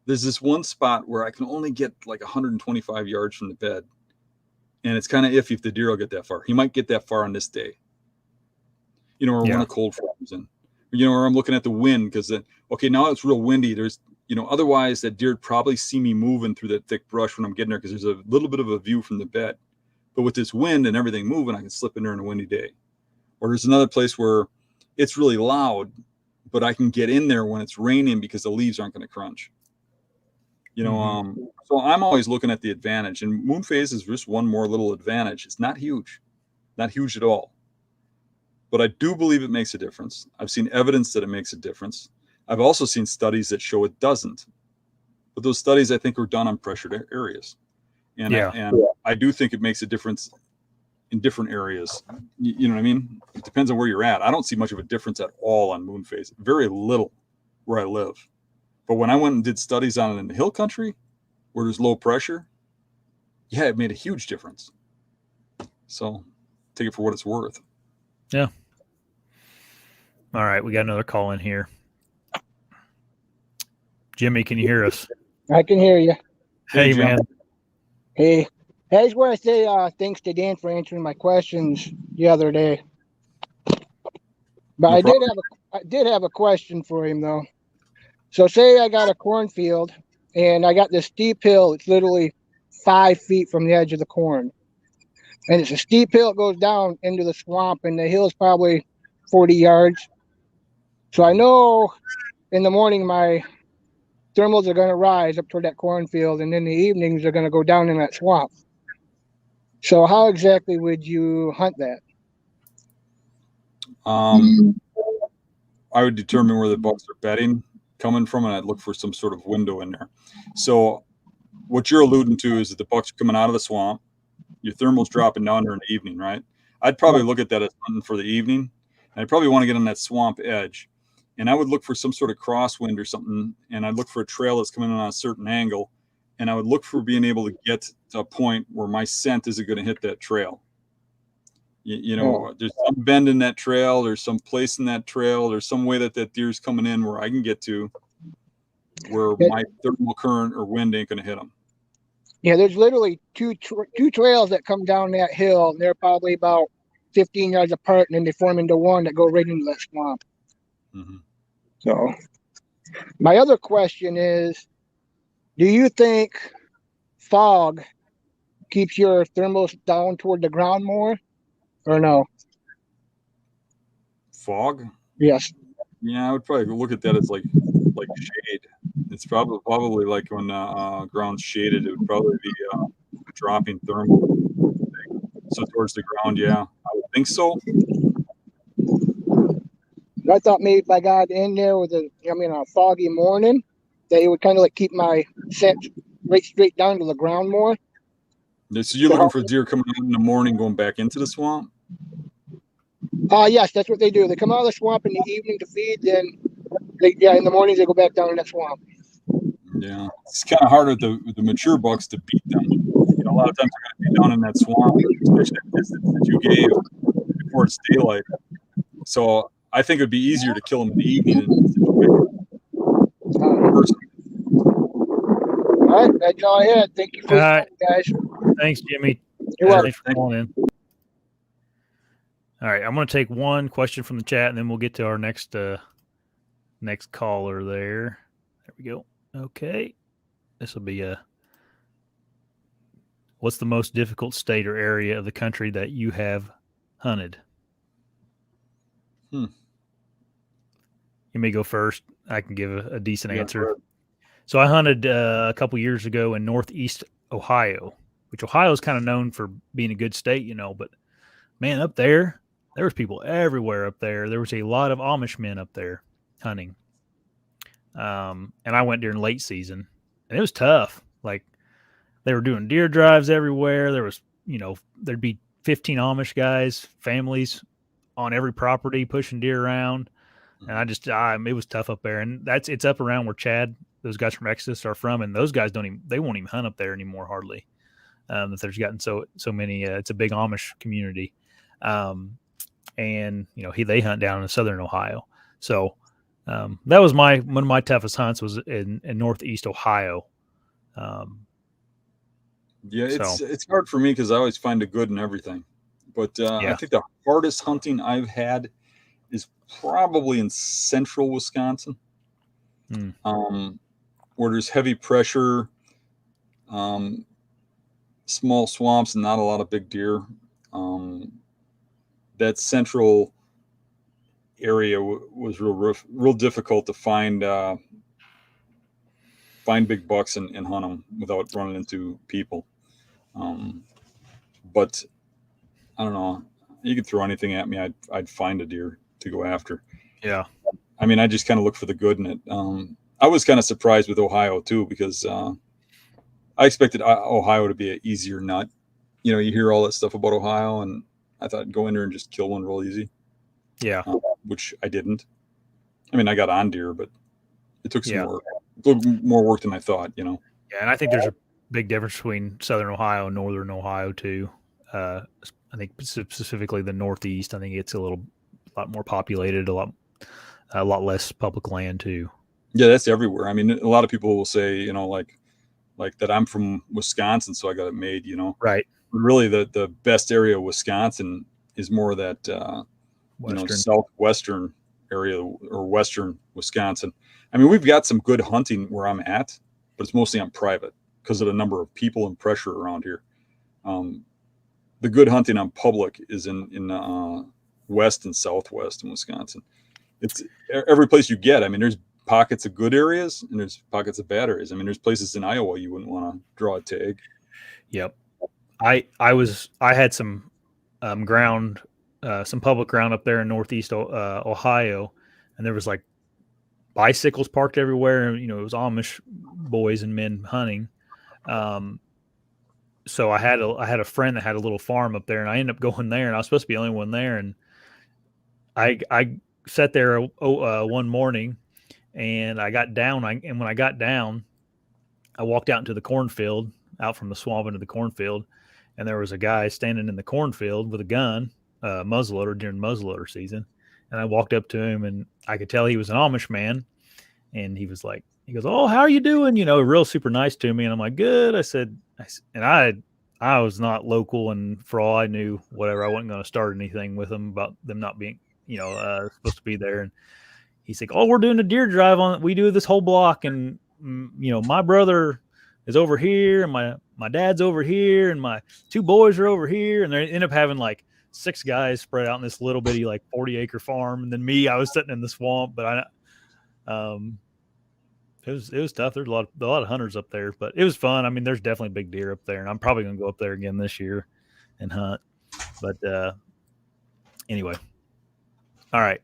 There's this one spot where I can only get like 125 yards from the bed. And it's kind of iffy if the deer will get that far. He might get that far on this day. Or when a cold front comes in. Or I'm looking at the wind because now it's real windy. There's, otherwise that deer would probably see me moving through that thick brush when I'm getting there because there's a little bit of a view from the bed. But with this wind and everything moving, I can slip in there on a windy day. Or there's another place where it's really loud, but I can get in there when it's raining because the leaves aren't going to crunch. So I'm always looking at the advantage, and moon phase is just one more little advantage. It's not huge at all, but I do believe it makes a difference. I've seen evidence that it makes a difference. I've also seen studies that show it doesn't, but those studies I think are done on pressured areas. And I do think it makes a difference in different areas. You know what I mean? It depends on where you're at. I don't see much of a difference at all on moon phase. Very little where I live. But when I went and did studies on it in the hill country where there's low pressure, it made a huge difference. So take it for what it's worth. Yeah. All right. We got another call in here. Jimmy, can you hear us? I can hear you. Hey, man. Hey. I just want to say thanks to Dan for answering my questions the other day. But I did have a question for him though. So say I got a cornfield and I got this steep hill. It's literally 5 feet from the edge of the corn. And it's a steep hill. It goes down into the swamp and the hill is probably 40 yards. So I know in the morning my thermals are going to rise up toward that cornfield, and in the evenings they're going to go down in that swamp. So how exactly would you hunt that? I would determine where the bucks are bedding coming from, and I'd look for some sort of window in there. So what you're alluding to is that the bucks are coming out of the swamp, your thermal's dropping down there in the evening, right? I'd probably look at that as hunting for the evening, and I'd probably want to get on that swamp edge. And I would look for some sort of crosswind or something, and I'd look for a trail that's coming in on a certain angle, and I would look for being able to get to a point where my scent isn't going to hit that trail. There's some bend in that trail, there's some place in that trail, there's some way that deer's coming in where I can get to where my thermal current or wind ain't going to hit them. Yeah, there's literally two trails that come down that hill, and they're probably about 15 yards apart, and then they form into one that go right into that swamp. Mm-hmm. So, My other question is, do you think fog keeps your thermals down toward the ground more, or no? Fog? Yes. Yeah, I would probably look at that as like shade. It's probably like when ground's shaded, it would probably be dropping thermal. So towards the ground, yeah, I would think so. I thought maybe if I got in there with a foggy morning, they would kind of like keep my set right straight down to the ground more. So you're looking for deer coming out in the morning, going back into the swamp? Yes, that's what they do. They come out of the swamp in the evening to feed, then in the mornings they go back down in that swamp. Yeah, it's kind of hard with the mature bucks to beat them. You know, a lot of times they're going to be down in that swamp, especially that distance that you gave before it's daylight. So I think it would be easier to kill them in the evening. All right, that's all I had. Thank you for your time, guys. Thanks, Jimmy. You're welcome. Thanks for calling in. All right, I'm going to take one question from the chat, and then we'll get to our next caller there. There we go. Okay. This will be what's the most difficult state or area of the country that you have hunted? You may go first. I can give a decent answer. So I hunted a couple years ago in Northeast Ohio, which Ohio is kind of known for being a good state, you know, but man, up there was people everywhere up there. There was a lot of Amish men up there hunting. And I went during late season, and it was tough. Like, they were doing deer drives everywhere. There was, there'd be 15 Amish guys, families on every property pushing deer around. And it was tough up there. And it's up around where Chad, those guys from Exodus, are from. And those guys they won't even hunt up there anymore, hardly. That there's gotten so many, it's a big Amish community. And they hunt down in southern Ohio. So, that was one of my toughest hunts was in Northeast Ohio. It's hard for me because I always find a good in everything. But I think the hardest hunting I've had is probably in central Wisconsin, where there's heavy pressure, small swamps, and not a lot of big deer. That central area was real difficult to find big bucks and hunt them without running into people. But I don't know. You could throw anything at me, I'd find a deer to go after. Yeah. I mean, I just kind of look for the good in it. I was kind of surprised with Ohio too, because I expected Ohio to be an easier nut. You hear all that stuff about Ohio, and I thought I'd go in there and just kill one real easy. Yeah. Which I didn't. I mean, I got on deer, but it took some work. A little more work than I thought, Yeah, and I think there's a big difference between southern Ohio and northern Ohio too. I think specifically the Northeast. I think it's a lot more populated, a lot less public land too. Yeah, that's everywhere. I mean, a lot of people will say, like that I'm from Wisconsin, so I got it made. Right. But really, the best area of Wisconsin is more that southwestern area or western Wisconsin. I mean, we've got some good hunting where I'm at, but it's mostly on private because of the number of people and pressure around here. The good hunting on public is in west and southwest in Wisconsin. It's every place you get. I mean, there's pockets of good areas and there's pockets of bad areas. I mean, there's places in Iowa you wouldn't want to draw a tag. Yep. I had some ground, some public ground up there in Northeast Ohio, and there was like bicycles parked everywhere. It was Amish boys and men hunting. So I had a friend that had a little farm up there, and I ended up going there, and I was supposed to be the only one there. And I sat there one morning, and I got down. And when I got down, I walked out into the cornfield, out from the swamp into the cornfield, and there was a guy standing in the cornfield with a gun, muzzleloader during muzzleloader season. And I walked up to him, and I could tell he was an Amish man. And he goes, "Oh, how are you doing?" Real super nice to me. And I'm like, "Good." I said, I was not local, and for all I knew, whatever, I wasn't going to start anything with them about them not being, supposed to be there. And he's like, oh, we're doing a deer drive we do this whole block, and my brother is over here, and my dad's over here, and my 2 boys are over here, and they end up having like 6 guys spread out in this little bitty like 40-acre farm, and then me, I was sitting in the swamp, but it was tough. There's a lot of hunters up there, but it was fun. I mean, there's definitely big deer up there, and I'm probably gonna go up there again this year and hunt. But anyway, all right.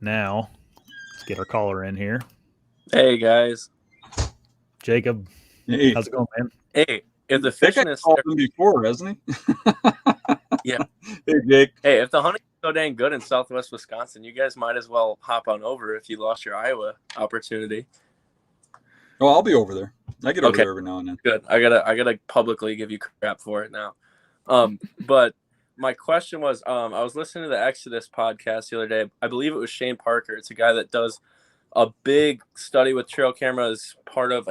Now let's get our caller in here. Hey guys, Jacob. Hey. How's it going, man? Hey, if the fishing is called him before, hasn't he? Yeah. Hey, Jake. Hey, if the hunting is so dang good in Southwest Wisconsin, you guys might as well hop on over if you lost your Iowa opportunity. Oh, I'll be over there. I get over there every now and then. Good. I gotta publicly give you crap for it now. But my question was, I was listening to the Exodus podcast the other day. I believe it was Shane Parker. It's a guy that does a big study with trail cameras, part of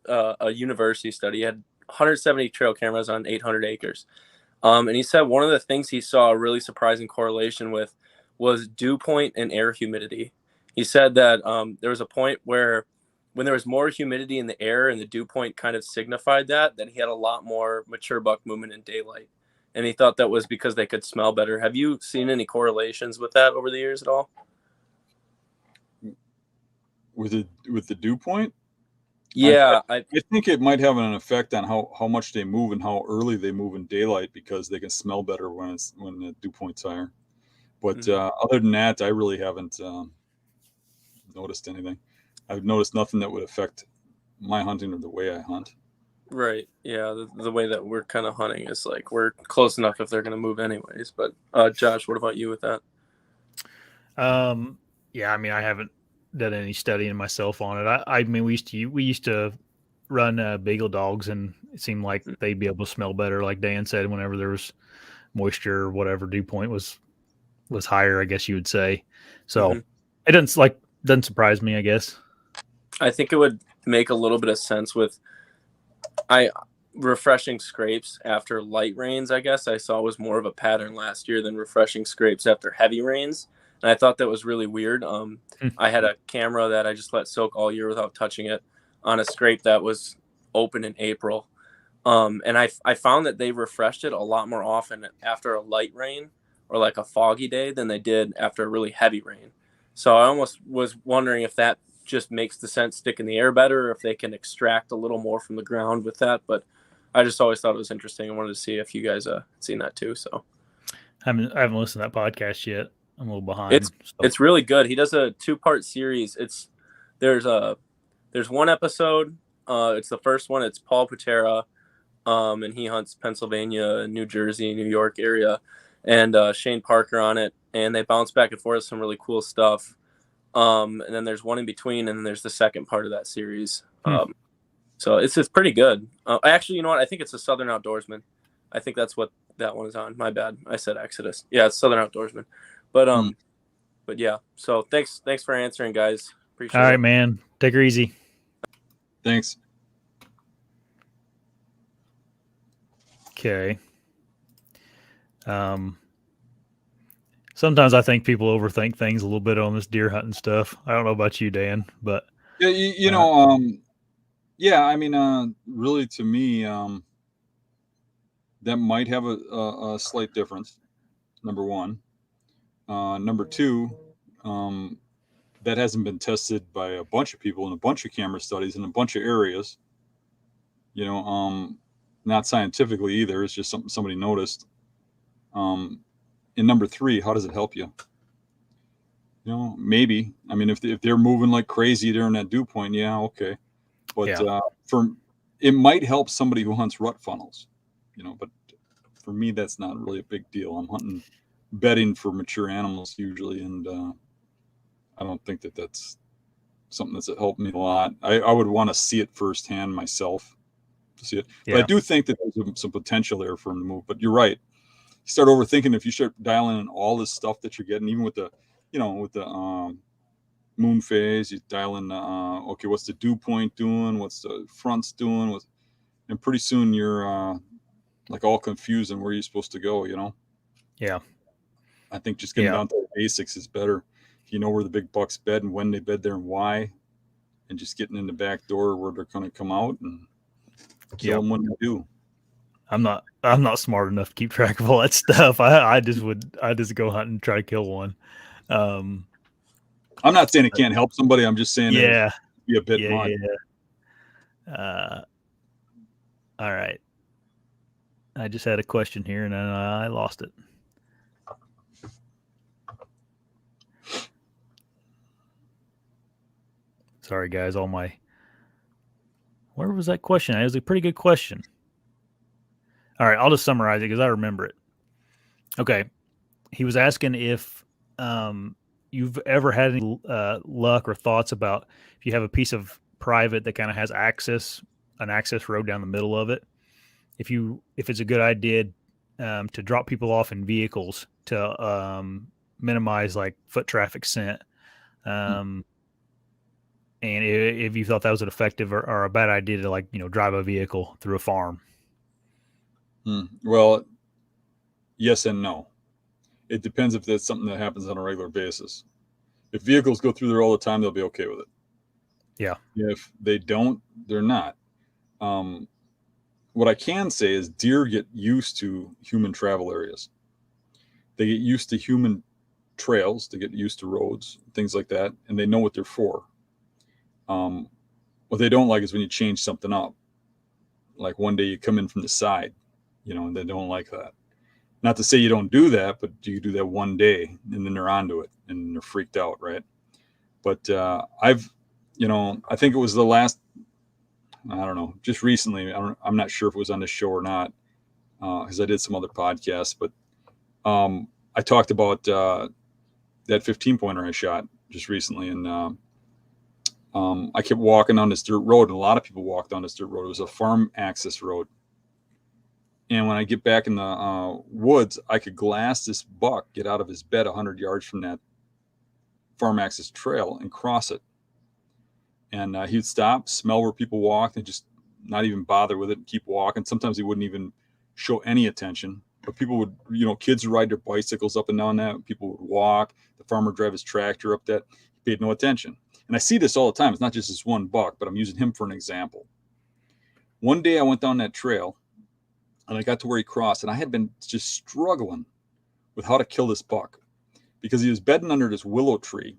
a university study. He had 170 trail cameras on 800 acres. And he said one of the things he saw a really surprising correlation with was dew point and air humidity. He said that there was a point where when there was more humidity in the air and the dew point kind of signified that he had a lot more mature buck movement in daylight. And he thought that was because they could smell better. Have you seen any correlations with that over the years at all? With the dew point? Yeah. I think it might have an effect on how much they move and how early they move in daylight, because they can smell better when the dew point's higher. But other than that, I really haven't noticed anything. I've noticed nothing that would affect my hunting or the way I hunt. Right. Yeah. The way that we're kind of hunting is like we're close enough if they're going to move anyways. But Josh, what about you with that? Yeah, I mean, I haven't done any studying myself on it. I mean, we used to run beagle dogs, and it seemed like they'd be able to smell better, like Dan said, whenever there was moisture or whatever, dew point was higher, I guess you would say. So it doesn't surprise me, I guess. I think it would make a little bit of sense with refreshing scrapes after light rains. I guess I saw was more of a pattern last year than refreshing scrapes after heavy rains. And I thought that was really weird. I had a camera that I just let soak all year without touching it on a scrape that was open in April. And I found that they refreshed it a lot more often after a light rain or like a foggy day than they did after a really heavy rain. So I almost was wondering if that just makes the scent stick in the air better, or if they can extract a little more from the ground with that. But I just always thought it was interesting. I wanted to see if you guys seen that too. So I haven't listened to that podcast yet. I'm a little behind. It's really good. He does a 2-part series. There's one episode. It's the first one. It's Paul Patera, and he hunts Pennsylvania, New Jersey, New York area, and Shane Parker on it. And they bounce back and forth some really cool stuff. And then there's one in between, and then there's the second part of that series. So it's pretty good. Actually, you know what? I think it's a Southern Outdoorsman. I think that's what that one is on. My bad. I said Exodus. Yeah, it's Southern Outdoorsman. But yeah. So thanks for answering, guys. Appreciate it. All right, man. Take her easy. Thanks. Okay. Sometimes I think people overthink things a little bit on this deer hunting stuff. I don't know about you, Dan, but yeah, you know, yeah, I mean, really, to me, that might have a slight difference. Number one. Number two, that hasn't been tested by a bunch of people in a bunch of camera studies in a bunch of areas. You know, not scientifically either. It's just something somebody noticed. And number three, how does it help you? You know, maybe. I mean, if they're moving like crazy during that dew point, yeah, okay. But it might help somebody who hunts rut funnels. You know, but for me, that's not really a big deal. I'm hunting bedding for mature animals usually, and I don't think that's something that's helped me a lot. I would want to see it firsthand myself to see it. But I do think that there's some potential there for him to move. But you're right. You start overthinking. If you start dialing in all this stuff that you're getting, even with the moon phase, you dial in okay, what's the dew point doing? What's the fronts doing? And pretty soon you're like all confused on where you're supposed to go, you know? Yeah. I think just getting down to the basics is better. if you know where the big bucks bed and when they bed there and why, and just getting in the back door where they're going to come out and kill them when they do. I'm not smart enough to keep track of all that stuff. I just go hunt and try to kill one. I'm not saying it can't help somebody. I'm just saying it'd be a bit much. All right. I just had a question here and I lost it. Sorry, guys. Where was that question? It was a pretty good question. All right, I'll just summarize it because I remember it. Okay. He was asking if you've ever had any luck or thoughts about if you have a piece of private that kind of has an access road down the middle of it, if it's a good idea to drop people off in vehicles to minimize like foot traffic sent. And if you thought that was an effective or a bad idea to, like, drive a vehicle through a farm. Well, yes and no. It depends if that's something that happens on a regular basis. If vehicles go through there all the time, they'll be okay with it. Yeah. If they don't, they're not. What I can say is deer get used to human travel areas. They get used to human trails. They get used to roads, things like that, and they know what they're for. What they don't like is when you change something up. Like one day you come in from the side, and they don't like that. Not to say you don't do that, but you do that one day and then they're onto it and they're freaked out, right? But I think it was the last, I don't know, just recently. I'm not sure if it was on this show or not, because I did some other podcasts. But I talked about that 15-pointer I shot just recently, and I kept walking on this dirt road, and a lot of people walked on this dirt road. It was a farm access road. And when I get back in the woods, I could glass this buck, get out of his bed 100 yards from that farm access trail and cross it. And he'd stop, smell where people walked, and just not even bother with it and keep walking. Sometimes he wouldn't even show any attention. But people would, kids would ride their bicycles up and down that. People would walk. The farmer would drive his tractor up that. He paid no attention. And I see this all the time. It's not just this one buck, but I'm using him for an example. One day I went down that trail, and I got to where he crossed, and I had been just struggling with how to kill this buck because he was bedding under this willow tree.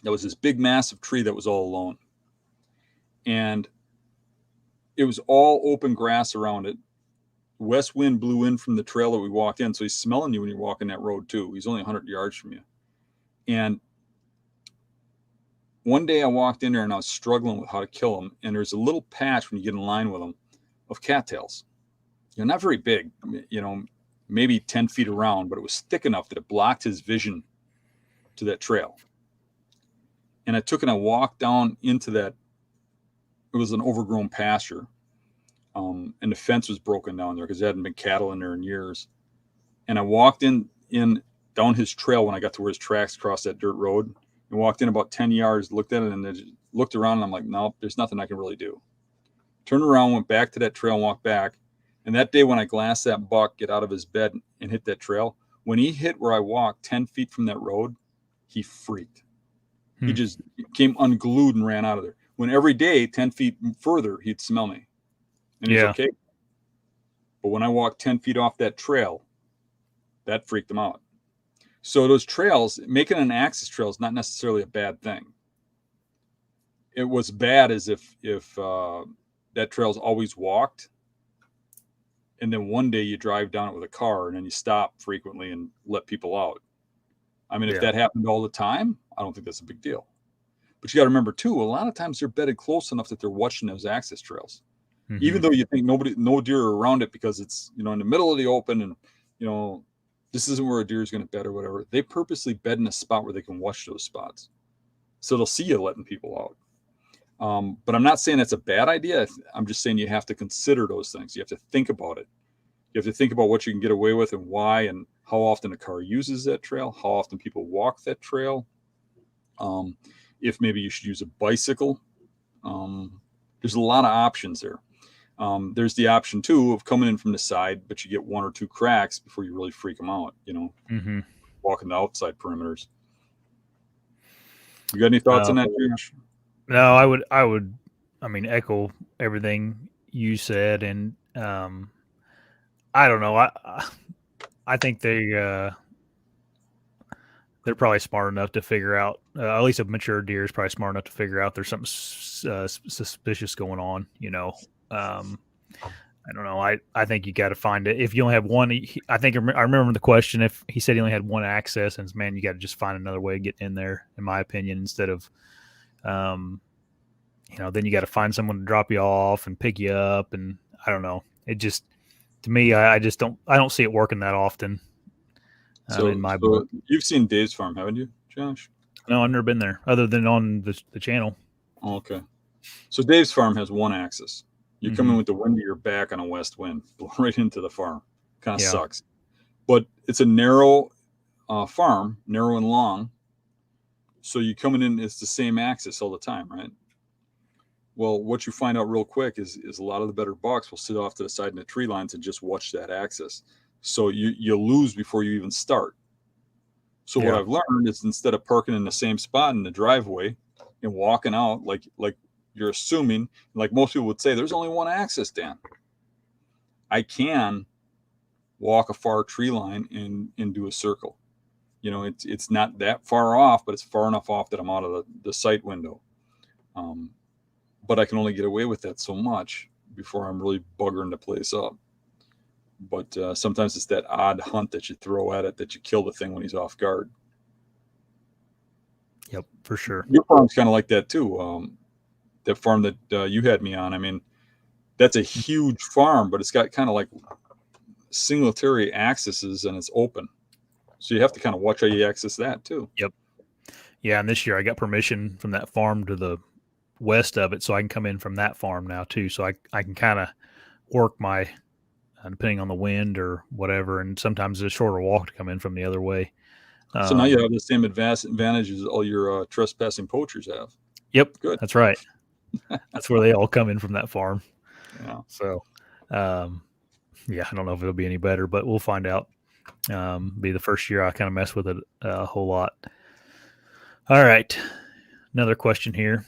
That was this big, massive tree that was all alone. And it was all open grass around it. West wind blew in from the trail that we walked in, so he's smelling you when you're walking that road too. He's only 100 yards from you. And one day I walked in there, and I was struggling with how to kill him, and there's a little patch when you get in line with him of cattails. Not very big, maybe 10 feet around, but it was thick enough that it blocked his vision to that trail. And I took and I walked down into that. It was an overgrown pasture. And the fence was broken down there because there hadn't been cattle in there in years. And I walked in down his trail when I got to where his tracks crossed that dirt road, and walked in about 10 yards, looked at it, and then looked around, and I'm like, no, there's nothing I can really do. Turned around, went back to that trail and walked back. And that day when I glassed that buck, get out of his bed and hit that trail, when he hit where I walked 10 feet from that road, he freaked. He just came unglued and ran out of there. When every day, 10 feet further, he'd smell me. And he's okay. But when I walked 10 feet off that trail, that freaked him out. So those trails, making an access trail is not necessarily a bad thing. It was bad as if that trail's always walked, and then one day you drive down it with a car, and then you stop frequently and let people out. I mean, if that happened all the time, I don't think that's a big deal. But you got to remember too, a lot of times they're bedded close enough that they're watching those access trails. Mm-hmm. Even though you think no deer are around it because it's, in the middle of the open, and, this isn't where a deer is going to bed or whatever. They purposely bed in a spot where they can watch those spots. So they'll see you letting people out. But I'm not saying that's a bad idea. I'm just saying you have to consider those things. You have to think about it. You have to think about what you can get away with and why, and how often a car uses that trail, how often people walk that trail. If maybe you should use a bicycle. There's a lot of options there. There's the option too of coming in from the side, but you get one or two cracks before you really freak them out, walking the outside perimeters. You got any thoughts on that, Josh? No, I would, I mean, echo everything you said, and I don't know. I think they're probably smart enough to figure out. At least a mature deer is probably smart enough to figure out there's something suspicious going on. I don't know. I think you got to find it. If you only have one, I think I remember the question. If he said he only had one access, and man, you got to just find another way to get in there. In my opinion, instead of, then you got to find someone to drop you off and pick you up, and I don't know. It just, to me, I just don't. I don't see it working that often. In my book, you've seen Dave's farm, haven't you, Josh? No, I've never been there, other than on the channel. Oh, okay. So Dave's farm has one axis. You come in with the wind to your back on a west wind, blow right into the farm. Kind of sucks. But it's a narrow farm, narrow and long. So you coming in, it's the same axis all the time, right? Well, what you find out real quick is a lot of the better bucks will sit off to the side in the tree lines and just watch that axis. So you lose before you even start. So what I've learned is instead of parking in the same spot in the driveway and walking out like you're assuming, like most people would say, there's only one axis, Dan. I can walk a far tree line and do a circle. It's not that far off, but it's far enough off that I'm out of the sight window. But I can only get away with that so much before I'm really buggering the place up. But sometimes it's that odd hunt that you throw at it that you kill the thing when he's off guard. Yep, for sure. Your farm's kind of like that too. That farm that you had me on, I mean, that's a huge farm, but it's got kind of like singletary axes and it's open. So you have to kind of watch how you access that too. Yep. Yeah, and this year I got permission from that farm to the west of it, so I can come in from that farm now too. So I can kind of work my, depending on the wind or whatever, and sometimes it's a shorter walk to come in from the other way. So now you have the same advantages all your trespassing poachers have. Yep, good. That's right. That's where they all come in from that farm. Yeah. So, I don't know if it'll be any better, but we'll find out. Be the first year I kind of mess with it a whole lot. All right. Another question here.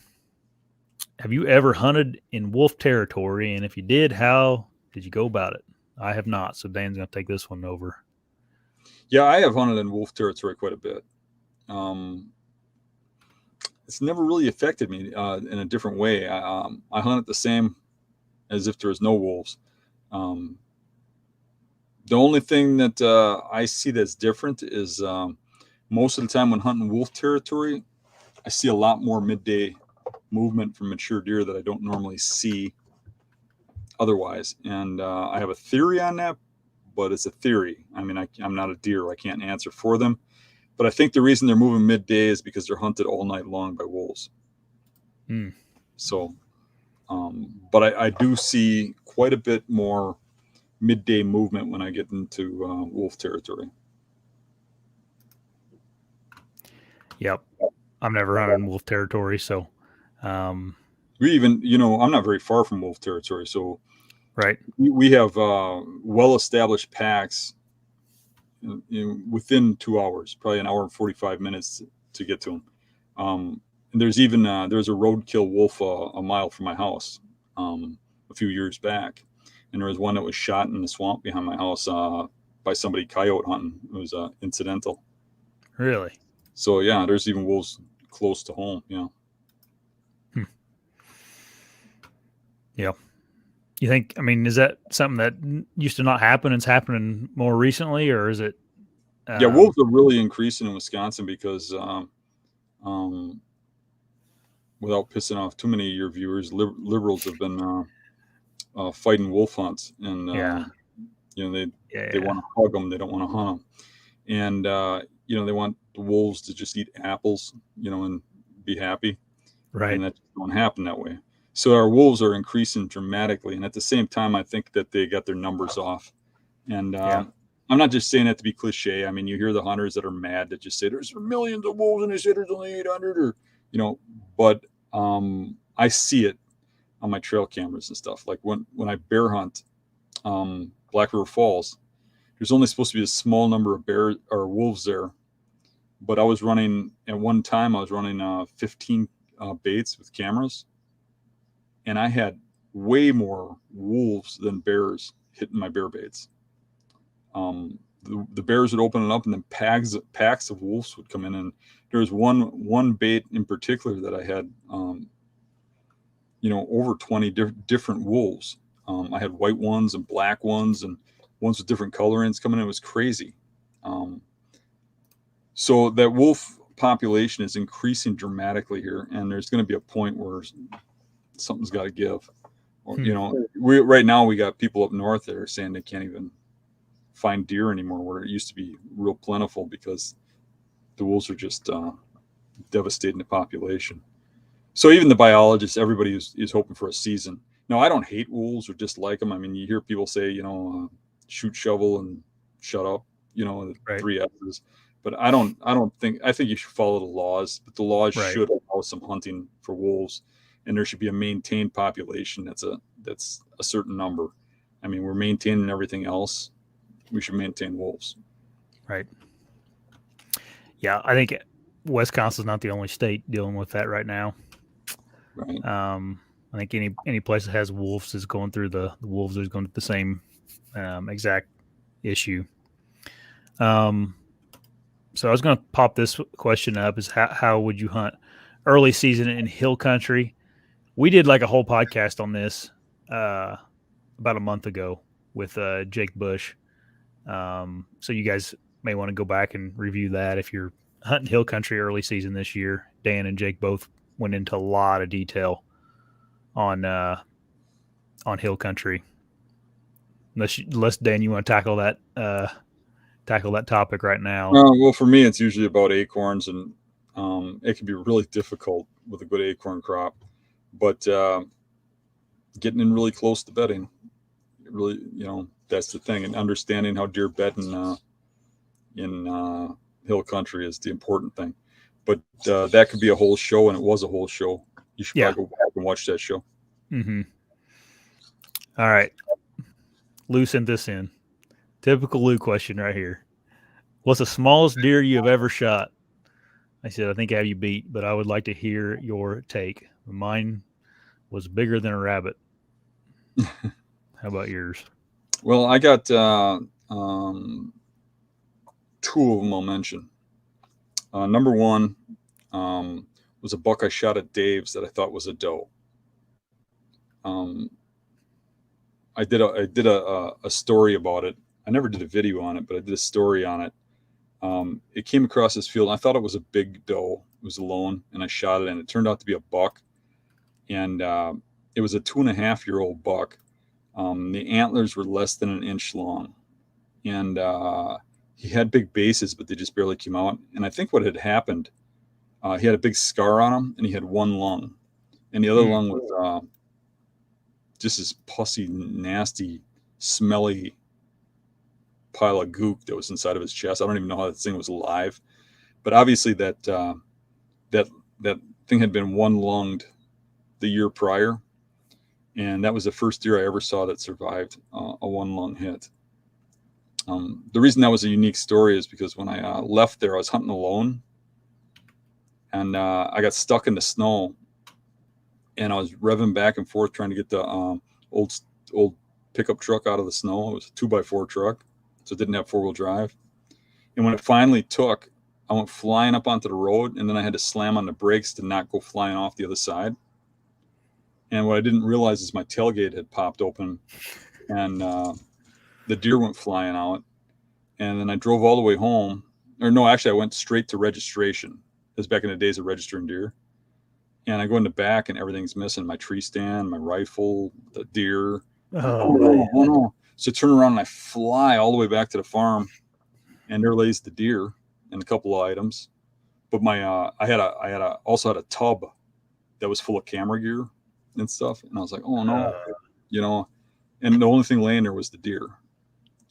Have you ever hunted in wolf territory? And if you did, how did you go about it? I have not. So Dan's going to take this one over. Yeah, I have hunted in wolf territory quite a bit. It's never really affected me in a different way. I hunt it the same as if there was no wolves. The only thing that I see that's different is most of the time when hunting wolf territory, I see a lot more midday movement from mature deer that I don't normally see otherwise. And I have a theory on that, but it's a theory. I mean, I'm not a deer. I can't answer for them. But I think the reason they're moving midday is because they're hunted all night long by wolves. So, but I do see quite a bit more midday movement when I get into wolf territory. Yep. I've never hunted in wolf territory. So, we even, I'm not very far from wolf territory. So, right. We have well-established packs within 2 hours, probably an hour and 45 minutes to get to them. And there's even there's a roadkill wolf a mile from my house a few years back, and there was one that was shot in the swamp behind my house by somebody coyote hunting. It was incidental. Really? So yeah, there's even wolves close to home. Yeah. Yeah. You think, I mean, is that something that used to not happen and it's happening more recently, or is it? Yeah, wolves are really increasing in Wisconsin because, without pissing off too many of your viewers, liberals have been fighting wolf hunts, and they want to hug them, they don't want to hunt them, and they want the wolves to just eat apples, and be happy, right? And that just don't happen that way. So our wolves are increasing dramatically, and at the same time, I think that they got their numbers off. And I'm not just saying that to be cliche. I mean, you hear the hunters that are mad that just say there's millions of wolves, and they say there's only 800, or But I see it on my trail cameras and stuff. Like when I bear hunt Black River Falls, there's only supposed to be a small number of bears or wolves there, but I was running at one time. I was running 15 baits with cameras, and I had way more wolves than bears hitting my bear baits. The bears would open it up, and then packs of wolves would come in. And there was one bait in particular that I had, over 20 different wolves. I had white ones and black ones, and ones with different colorings coming in. It was crazy. So that wolf population is increasing dramatically here, and there's going to be a point where something's got to give. Right now we got people up north that are saying they can't even find deer anymore, where it used to be real plentiful because the wolves are just devastating the population. So even the biologists, everybody is hoping for a season. Now, I don't hate wolves or dislike them. I mean, you hear people say, shoot, shovel, and shut up, the Right. 3 S's. But I think you should follow the laws, but the laws should allow some hunting for wolves, and there should be a maintained population that's a certain number. I mean, we're maintaining everything else. We should maintain wolves. Right. Yeah, I think Wisconsin's not the only state dealing with that right now. Right. I think any place that has wolves is going through the wolves is going through the same exact issue. So I was going to pop this question up: is how would you hunt early season in hill country? We did like a whole podcast on this about a month ago with Jake Bush. So you guys may want to go back and review that if you're hunting hill country early season this year. Dan and Jake both went into a lot of detail on hill country. Unless Dan, you want to tackle that topic right now? Well, for me, it's usually about acorns, and it can be really difficult with a good acorn crop. But getting in really close to bedding, really, that's the thing, and understanding how deer bed in hill country is the important thing. But that could be a whole show, and it was a whole show. You should probably go back and watch that show. Mm-hmm. All right. Lou sent this in. Typical Lou question right here. What's the smallest deer you have ever shot? I said, I think I have you beat, but I would like to hear your take. Mine was bigger than a rabbit. How about yours? Well, I got 2 of them I'll mention. Number 1 was a buck I shot at Dave's that I thought was a doe. I did a story about it. I never did a video on it, but I did a story on it. It came across this field, and I thought it was a big doe. It was alone, and I shot it, and it turned out to be a buck. And it was a 2.5-year-old buck. The antlers were less than an inch long, and he had big bases, but they just barely came out. And I think what had happened, he had a big scar on him, and he had one lung, and the other lung was just this pussy, nasty, smelly pile of gook that was inside of his chest. I don't even know how that thing was alive, but obviously that thing had been one-lunged the year prior, and that was the first deer I ever saw that survived a one-lung hit. The reason that was a unique story is because when I left there, I was hunting alone, and I got stuck in the snow, and I was revving back and forth trying to get the old pickup truck out of the snow. It was a 2x4 truck, so it didn't have 4-wheel drive. And when it finally took, I went flying up onto the road, and then I had to slam on the brakes to not go flying off the other side. And what I didn't realize is my tailgate had popped open, and the deer went flying out. And then I drove all the way home. Or no, actually, I went straight to registration. It was back in the days of registering deer. And I go in the back, and everything's missing. My tree stand, my rifle, the deer. Oh no. So I turn around, and I fly all the way back to the farm, and there lays the deer and a couple of items. But my I also had a tub that was full of camera gear and stuff. And I was like, oh no, and the only thing laying there was the deer.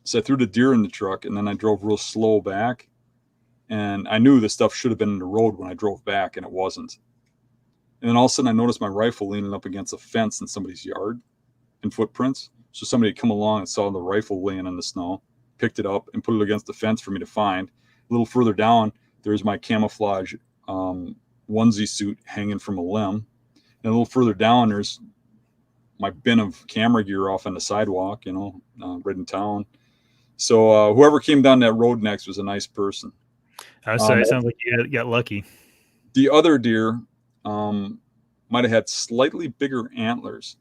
So I threw the deer in the truck, and then I drove real slow back. And I knew the stuff should have been in the road when I drove back, and it wasn't. And then all of a sudden I noticed my rifle leaning up against a fence in somebody's yard in footprints. So somebody had come along and saw the rifle laying in the snow, picked it up and put it against the fence for me to find. A little further down, there's my camouflage onesie suit hanging from a limb. And a little further down, there's my bin of camera gear off on the sidewalk, right in town. So whoever came down that road next was a nice person. I would say it sounds like you got lucky. The other deer might have had slightly bigger antlers.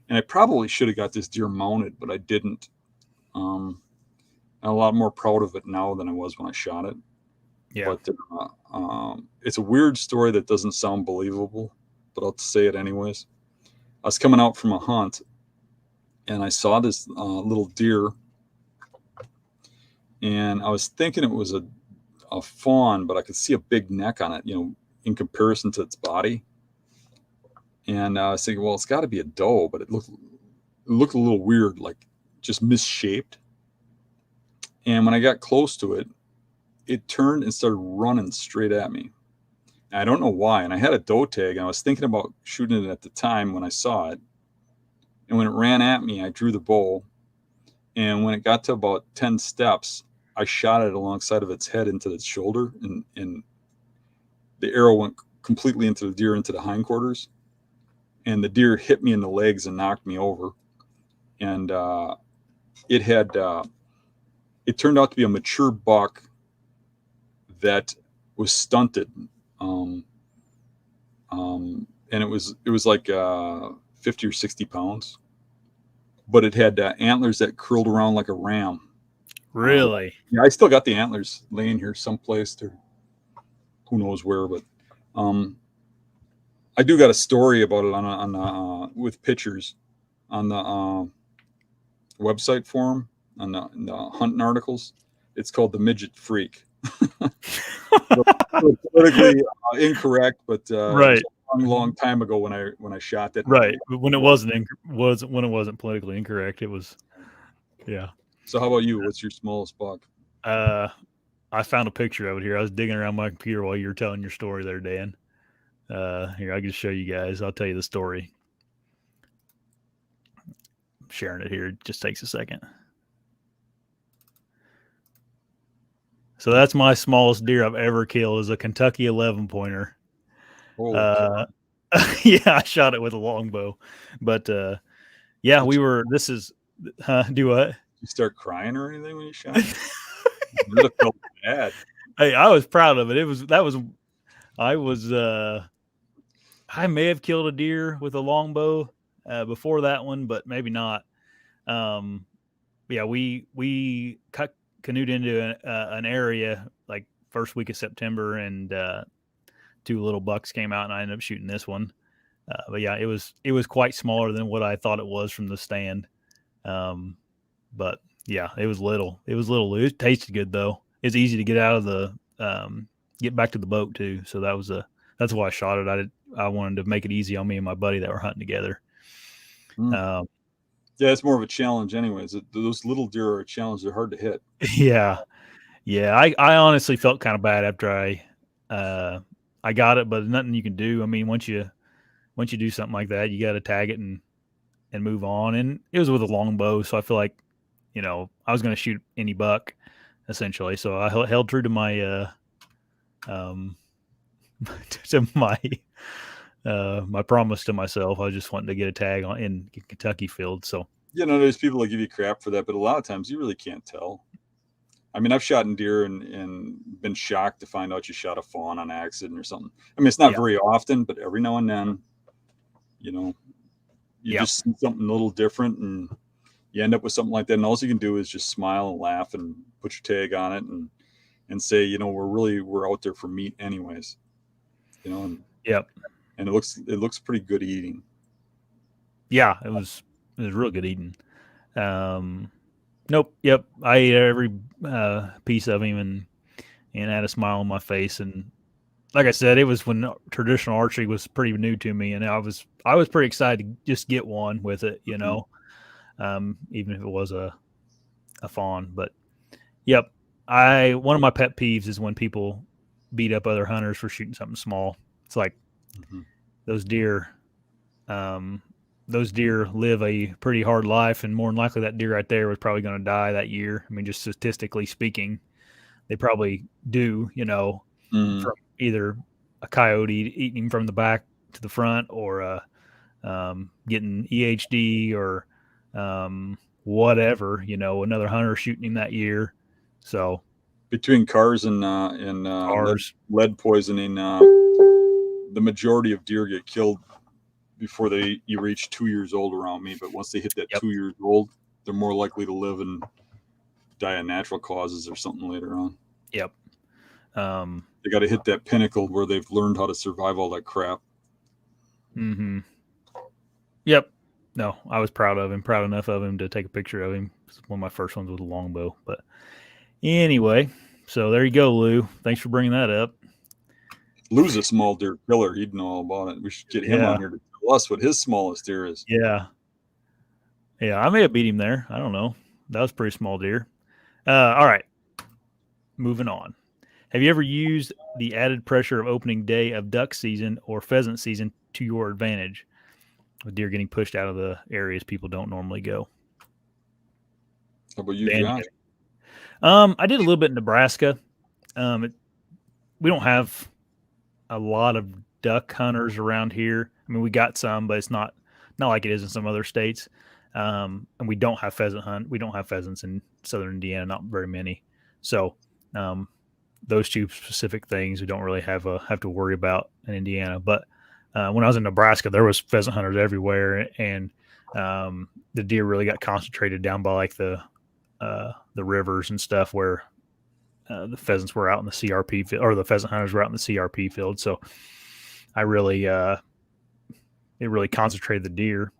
And I probably should have got this deer mounted, but I didn't. I'm a lot more proud of it now than I was when I shot it. Yeah. But it's a weird story that doesn't sound believable, but I'll say it anyways. I was coming out from a hunt, and I saw this little deer, and I was thinking it was a fawn, but I could see a big neck on it, in comparison to its body. And I was thinking, well, it's got to be a doe, but it looked a little weird, like just misshaped. And when I got close to it, it turned and started running straight at me. And I don't know why. And I had a doe tag, and I was thinking about shooting it at the time when I saw it. And when it ran at me, I drew the bow. And when it got to about 10 steps, I shot it alongside of its head into its shoulder. And the arrow went completely into the deer, into the hindquarters. And the deer hit me in the legs and knocked me over. And it turned out to be a mature buck that was stunted. And it was like 50 or 60 pounds, but it had antlers that curled around like a ram. Really? Yeah, I still got the antlers laying here someplace, to who knows where, but I do got a story about it on with pictures on the website forum, on the hunting articles. It's called The Midget Freak. Politically incorrect, but right. A long time ago when I shot that. Right, when it wasn't politically incorrect, it was. Yeah. So how about you? What's your smallest buck? I found a picture of it here. I was digging around my computer while you were telling your story there, Dan. Here, I can show you guys. I'll tell you the story. I'm sharing it here. It just takes a second. So that's my smallest deer I've ever killed, is a Kentucky 11-pointer. Yeah, I shot it with a longbow. But yeah, this is do what? You start crying or anything when you shot it? I felt bad. Hey, I was proud of it. I may have killed a deer with a longbow before that one, but maybe not. Yeah, we canoed into an area like first week of September, and 2 little bucks came out, and I ended up shooting this one. But yeah, it was quite smaller than what I thought it was from the stand. But yeah, it was little. It tasted good though. It's easy to get out of the get back to the boat too. So that's why I shot it. I wanted to make it easy on me and my buddy that were hunting together. Yeah, it's more of a challenge anyways. Those little deer are a challenge. They're hard to hit. Yeah. I honestly felt kind of bad after I got it, but nothing you can do. I mean, once you do something like that, you got to tag it and move on. And it was with a longbow, so I feel like, I was going to shoot any buck essentially. So I held true to my my promise to myself. I just wanted to get a tag in Kentucky field. So there's people that give you crap for that, but a lot of times you really can't tell. I mean, I've shot in deer and been shocked to find out you shot a fawn on accident or something. I mean, it's not very often, but every now and then, you just see something a little different, and you end up with something like that. And all you can do is just smile and laugh and put your tag on it and say, we're out there for meat anyways, and it looks pretty good eating. Yeah, it was real good eating. Nope. Yep. I ate every piece of him and had a smile on my face. And like I said, it was when traditional archery was pretty new to me, and I was pretty excited to just get one with it, even if it was a fawn. But yep, one of my pet peeves is when people beat up other hunters for shooting something small. It's like those deer. Those deer live a pretty hard life, and more than likely that deer right there was probably going to die that year. I mean, just statistically speaking, they probably do, from either a coyote eating him from the back to the front, or getting EHD, or whatever, another hunter shooting him that year. So between cars and cars, lead poisoning, the majority of deer get killed before you reach 2 years old around me. But once they hit that 2 years old, they're more likely to live and die of natural causes or something later on. Yep. They got to hit that pinnacle where they've learned how to survive all that crap. Mm-hmm. Yep. No, I was proud enough of him to take a picture of him. One of my first ones with a longbow. But anyway, so there you go, Lou. Thanks for bringing that up. Lou's a small deer killer. He'd know all about it. We should get him on here to tell us what his smallest deer is. Yeah. Yeah, I may have beat him there. I don't know. That was a pretty small deer. All right. Moving on. Have you ever used the added pressure of opening day of duck season or pheasant season to your advantage, with deer getting pushed out of the areas people don't normally go? How about you, Josh? I did a little bit in Nebraska. We don't have a lot of duck hunters around here. I mean, we got some, but it's not like it is in some other states. And we don't have We don't have pheasants in southern Indiana, not very many. So those two specific things we don't really have to worry about in Indiana. But when I was in Nebraska, there was pheasant hunters everywhere, and the deer really got concentrated down by like the rivers and stuff where the pheasants were out in the CRP field, or the pheasant hunters were out in the CRP field. So it really concentrated the deer.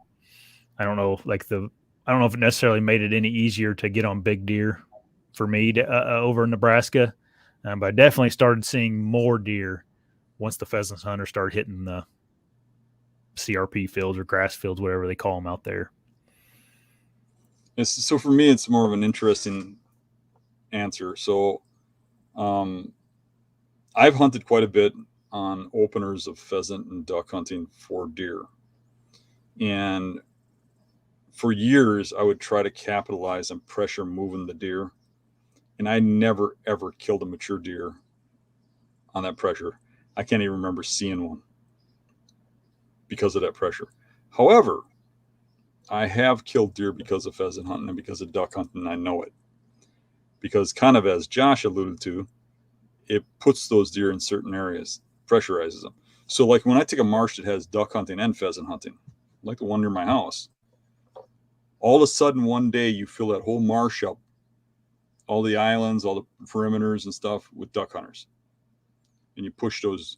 I don't know if it necessarily made it any easier to get on big deer for me over in Nebraska. But I definitely started seeing more deer once the pheasant hunters started hitting the CRP fields or grass fields, whatever they call them out there. So for me, it's more of an interesting answer. So I've hunted quite a bit on openers of pheasant and duck hunting for deer. And for years, I would try to capitalize on pressure moving the deer. And I never, ever killed a mature deer on that pressure. I can't even remember seeing one because of that pressure. However, I have killed deer because of pheasant hunting and because of duck hunting, and I know it. Because kind of as Josh alluded to, it puts those deer in certain areas, pressurizes them. So like when I take a marsh that has duck hunting and pheasant hunting, like the one near my house, all of a sudden one day you fill that whole marsh up, all the islands, all the perimeters and stuff with duck hunters. And you push those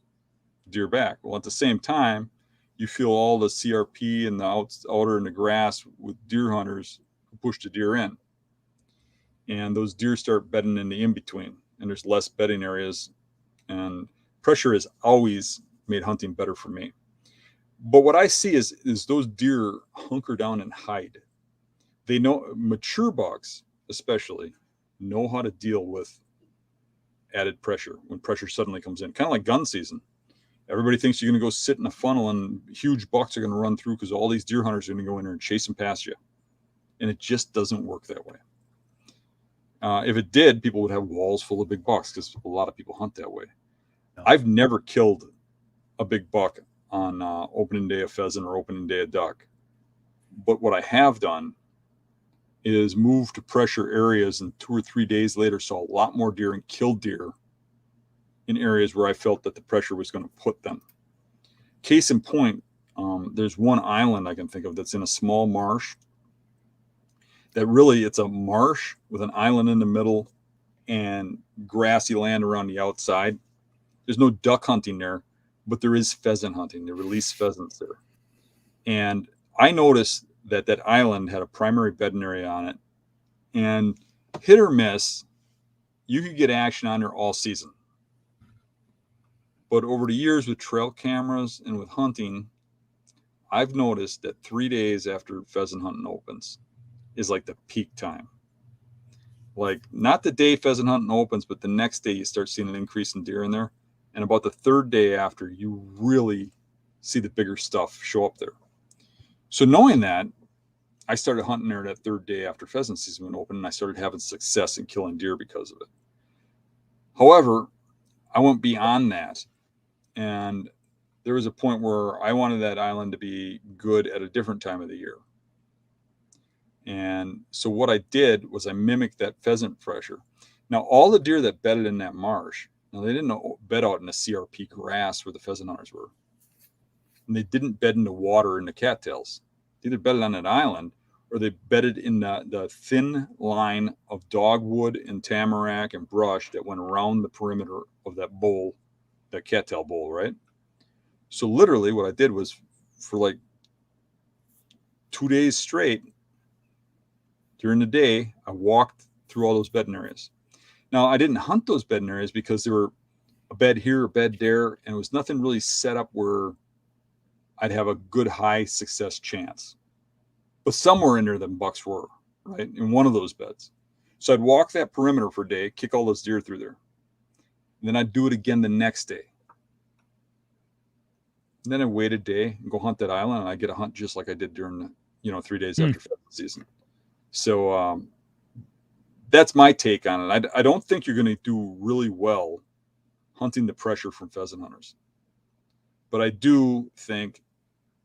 deer back. Well, at the same time, you feel all the CRP and the outer and the grass with deer hunters who push the deer in. And those deer start bedding in the in-between. And there's less bedding areas. And pressure has always made hunting better for me. But what I see is those deer hunker down and hide. They know, mature bucks especially, know how to deal with added pressure when pressure suddenly comes in. Kind of like gun season. Everybody thinks you're going to go sit in a funnel and huge bucks are going to run through because all these deer hunters are going to go in there and chase them past you. And it just doesn't work that way. If it did, people would have walls full of big bucks because a lot of people hunt that way. No. I've never killed a big buck on opening day of pheasant or opening day of duck. But what I have done is move to pressure areas, and 2 or 3 days later saw a lot more deer and killed deer in areas where I felt that the pressure was going to put them. Case in point, there's one island I can think of that's in a small marsh that really, it's a marsh with an island in the middle and grassy land around the outside. There's no duck hunting there, but there is pheasant hunting. They release pheasants there. And I noticed that island had a primary bedding area on it, and hit or miss, you could get action on there all season. But over the years with trail cameras and with hunting, I've noticed that 3 days after pheasant hunting opens is like the peak time. Like not the day pheasant hunting opens, but the next day you start seeing an increase in deer in there. And about the 3rd day after, you really see the bigger stuff show up there. So knowing that, I started hunting there that 3rd day after pheasant season went open, and I started having success in killing deer because of it. However, I went beyond that. And there was a point where I wanted that island to be good at a different time of the year. And so what I did was I mimicked that pheasant pressure. Now, all the deer that bedded in that marsh, now they didn't bed out in the CRP grass where the pheasant hunters were. And they didn't bed in the water in the cattails. They either bedded on that island or they bedded in the thin line of dogwood and tamarack and brush that went around the perimeter of that bowl, that cattail bowl, right? So literally what I did was for like 2 days straight during the day, I walked through all those bedding areas. Now, I didn't hunt those bedding areas because there were a bed here, a bed there, and it was nothing really set up where I'd have a good high success chance. But somewhere in there, the bucks were, right, in one of those beds. So I'd walk that perimeter for a day, kick all those deer through there. And then I'd do it again the next day. And then I'd wait a day and go hunt that island, and I'd get a hunt just like I did during, 3 days after pheasant season. So that's my take on it. I don't think you're going to do really well hunting the pressure from pheasant hunters. But I do think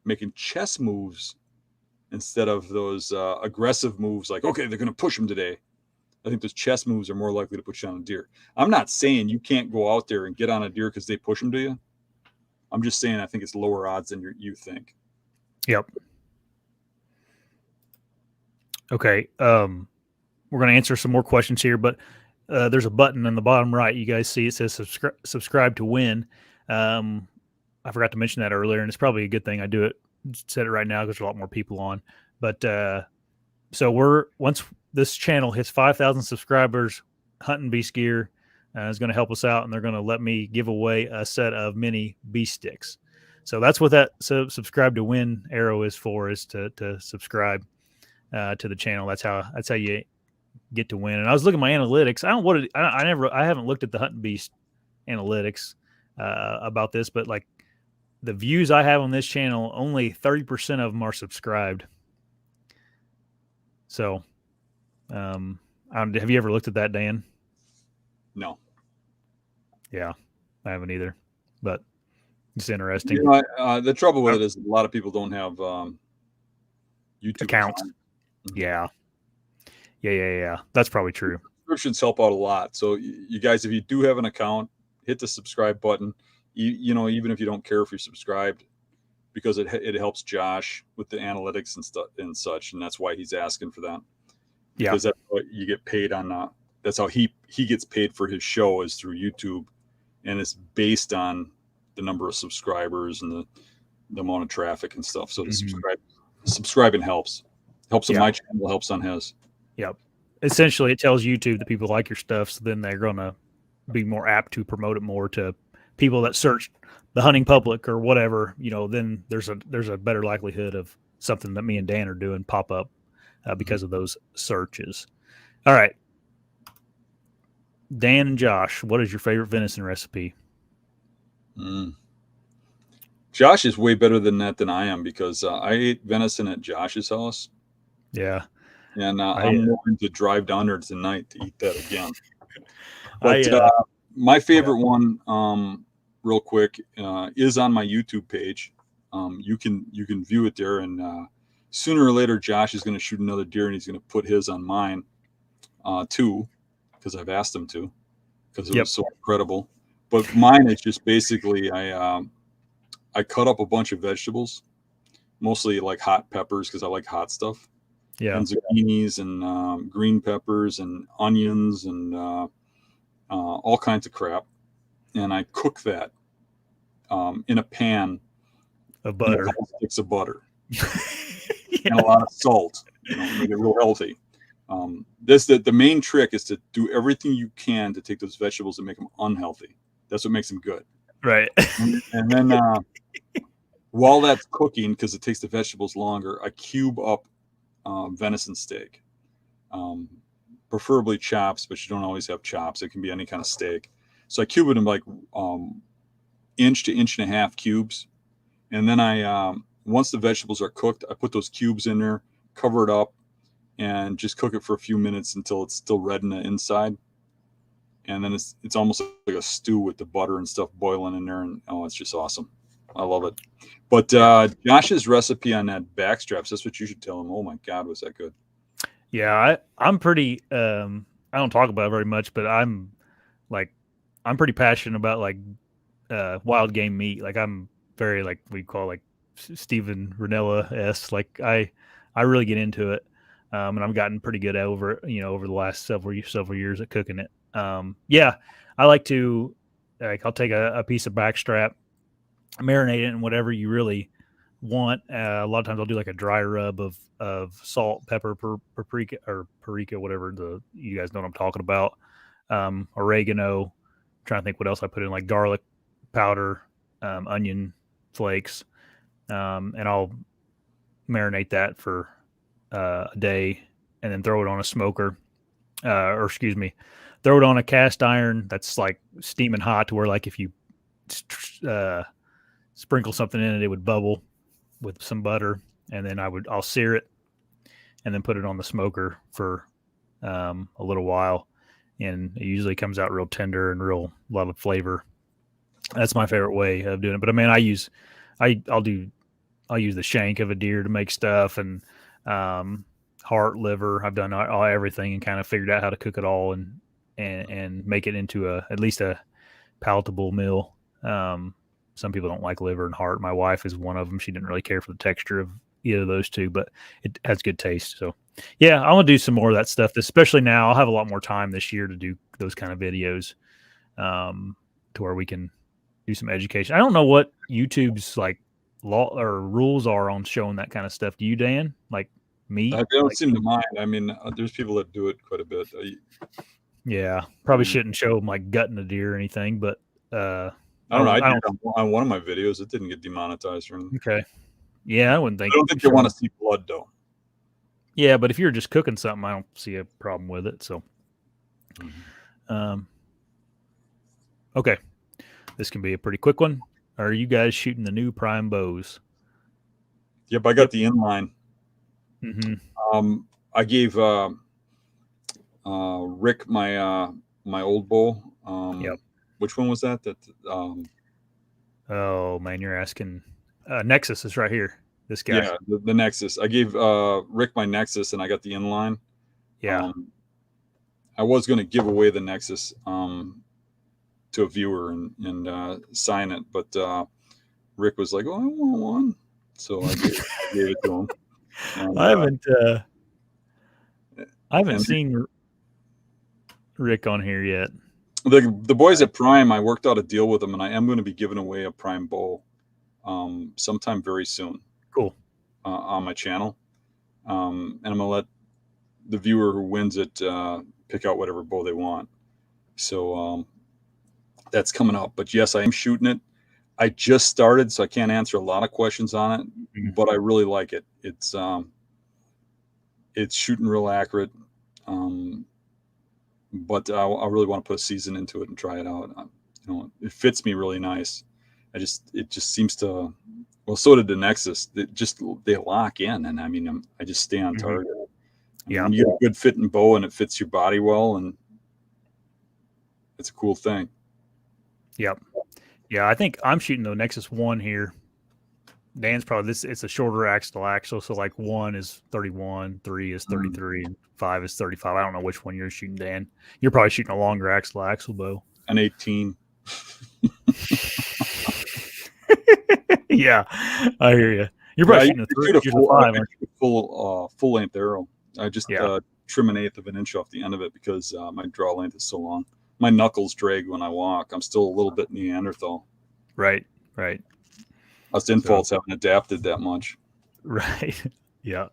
making chess moves instead of those aggressive moves like, okay, they're going to push them today. I think those chess moves are more likely to put you on a deer. I'm not saying you can't go out there and get on a deer because they push them to you. I'm just saying I think it's lower odds than you think. Yep. Okay. We're going to answer some more questions here, but there's a button in the bottom right. You guys see it says subscribe to win. I forgot to mention that earlier, and it's probably a good thing I said it right now because there's a lot more people on. But so once this channel hits 5,000 subscribers, Hunting Beast Gear is going to help us out, and they're going to let me give away a set of mini beast sticks. So that's what that subscribe to win arrow is for, is to subscribe to the channel. That's how you get to win. And I was looking at my analytics. I haven't looked at the Hunting Beast analytics about this, but like the views I have on this channel, only 30% of them are subscribed. So, have you ever looked at that, Dan? No. Yeah, I haven't either, but it's interesting. The trouble with it is a lot of people don't have YouTube accounts. Yeah. That's probably true. Subscriptions help out a lot. So you guys, if you do have an account, hit the subscribe button. Even if you don't care if you're subscribed, because it helps Josh with the analytics and stuff and such, and that's why he's asking for that. Yeah, because that's what you get paid on. That's how he gets paid for his show, is through YouTube, and it's based on the number of subscribers and the amount of traffic and stuff. So subscribing helps on my channel, helps on his. Yep. Essentially, it tells YouTube that people like your stuff, so then they're going to be more apt to promote it more to people that search the hunting public or whatever. Then there's a better likelihood of something that me and Dan are doing pop up because of those searches. All right, Dan and Josh, what is your favorite venison recipe? Josh is way better than that than I am, because I ate venison at Josh's house. Yeah. And I'm willing to drive down there tonight to eat that again. But my favorite one, real quick, is on my YouTube page. You can view it there, and sooner or later, Josh is going to shoot another deer, and he's going to put his on mine too, because I've asked him to, because it was so incredible. But mine is just basically I cut up a bunch of vegetables, mostly like hot peppers, because I like hot stuff. Yeah, and zucchinis and green peppers and onions and all kinds of crap, and I cook that in a pan of butter, sticks of butter, and a lot of salt. Make it real healthy. The main trick is to do everything you can to take those vegetables and make them unhealthy. That's what makes them good. Right. And then while that's cooking, because it takes the vegetables longer, I cube up venison steak, preferably chops, but you don't always have chops. It can be any kind of steak. So I cube it in like inch to inch and a half cubes, and then I once the vegetables are cooked, I put those cubes in there, cover it up, and just cook it for a few minutes until it's still red in the inside. and then it's almost like a stew with the butter and stuff boiling in there, and it's just awesome. I love it. But Josh's recipe on that backstraps, that's what you should tell him. Oh my God, was that good? Yeah, I'm pretty. I don't talk about it very much, but I'm pretty passionate about like wild game meat. Like I'm very like we call like Stephen Ranella-esque. Like I really get into it, and I've gotten pretty good over it. Over the last several years at cooking it. Yeah, I like to I'll take a piece of backstrap, marinate it in whatever you really want. A lot of times I'll do like a dry rub of salt, pepper, paprika, whatever you guys know what I'm talking about. Oregano. I'm trying to think what else I put in, like garlic powder, onion flakes, and I'll marinate that for a day, and then throw it on a smoker, throw it on a cast iron that's like steaming hot to where like if you sprinkle something in it, it would bubble with some butter, and then I'll sear it, and then put it on the smoker for a little while, and it usually comes out real tender and a lot of flavor. That's my favorite way of doing it. But I mean, I'll use the shank of a deer to make stuff, and heart, liver. I've done everything and kind of figured out how to cook it all and make it into at least a palatable meal. Some people don't like liver and heart. My wife is one of them. She didn't really care for the texture of either of those two, but it has good taste. So yeah, I want to do some more of that stuff, especially now. I'll have a lot more time this year to do those kind of videos, to where we can do some education. I don't know what YouTube's like law or rules are on showing that kind of stuff. Do you, Dan? Like me? I don't seem to mind. I mean, there's people that do it quite a bit. Yeah, probably shouldn't show them like gutting a deer or anything, but I don't know. I did on one of my videos. It didn't get demonetized or anything. Okay. Yeah, I wouldn't think. I don't think they want to see blood, though. Yeah, but if you're just cooking something, I don't see a problem with it. So, okay, this can be a pretty quick one. Are you guys shooting the new prime bows? Yep, I got the inline. Mm-hmm. I gave Rick my my old bow. Yep. Which one was that? Oh man, you're asking. Nexus is right here. This guy. Yeah, the Nexus. I gave Rick my Nexus, and I got the inline. Yeah. I was going to give away the Nexus to a viewer and sign it, but Rick was like, "Oh, I want one," so I gave it to him. And, I haven't seen Rick on here yet. The boys at Prime, I worked out a deal with them, and I am going to be giving away a Prime bow sometime very soon. Cool. On my channel, and I'm going to let the viewer who wins it pick out whatever bow they want. So that's coming up. But yes, I am shooting it. I just started, so I can't answer a lot of questions on it, but I really like it. It's shooting real accurate. But I really want to put a season into it and try it out. It fits me really nice. It just seems to. Well, so did the Nexus. They lock in, and I mean, I just stay on target. Yeah, you get a good fitting bow, and it fits your body well, and it's a cool thing. Yep. Yeah, I think I'm shooting the Nexus 1 here. Dan's probably it's a shorter axle, so like 1 is 31, 3 is 33, and 5 is 35. I don't know which one you're shooting, Dan. You're probably shooting a longer axle bow. An 18. Yeah, I hear you. You're probably shooting a full length arrow. I just trim an 1/8 of an inch off the end of it because my draw length is so long. My knuckles drag when I walk. I'm still a little bit Neanderthal. Right. Us Infalts haven't adapted that much. Right. Yeah.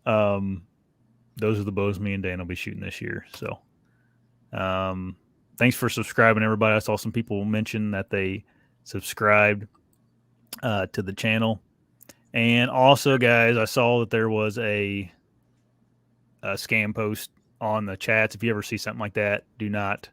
Those are the bows me and Dan will be shooting this year. So, thanks for subscribing, everybody. I saw some people mention that they subscribed to the channel, and also, guys, I saw that there was a scam post on the chats. If you ever see something like that, do not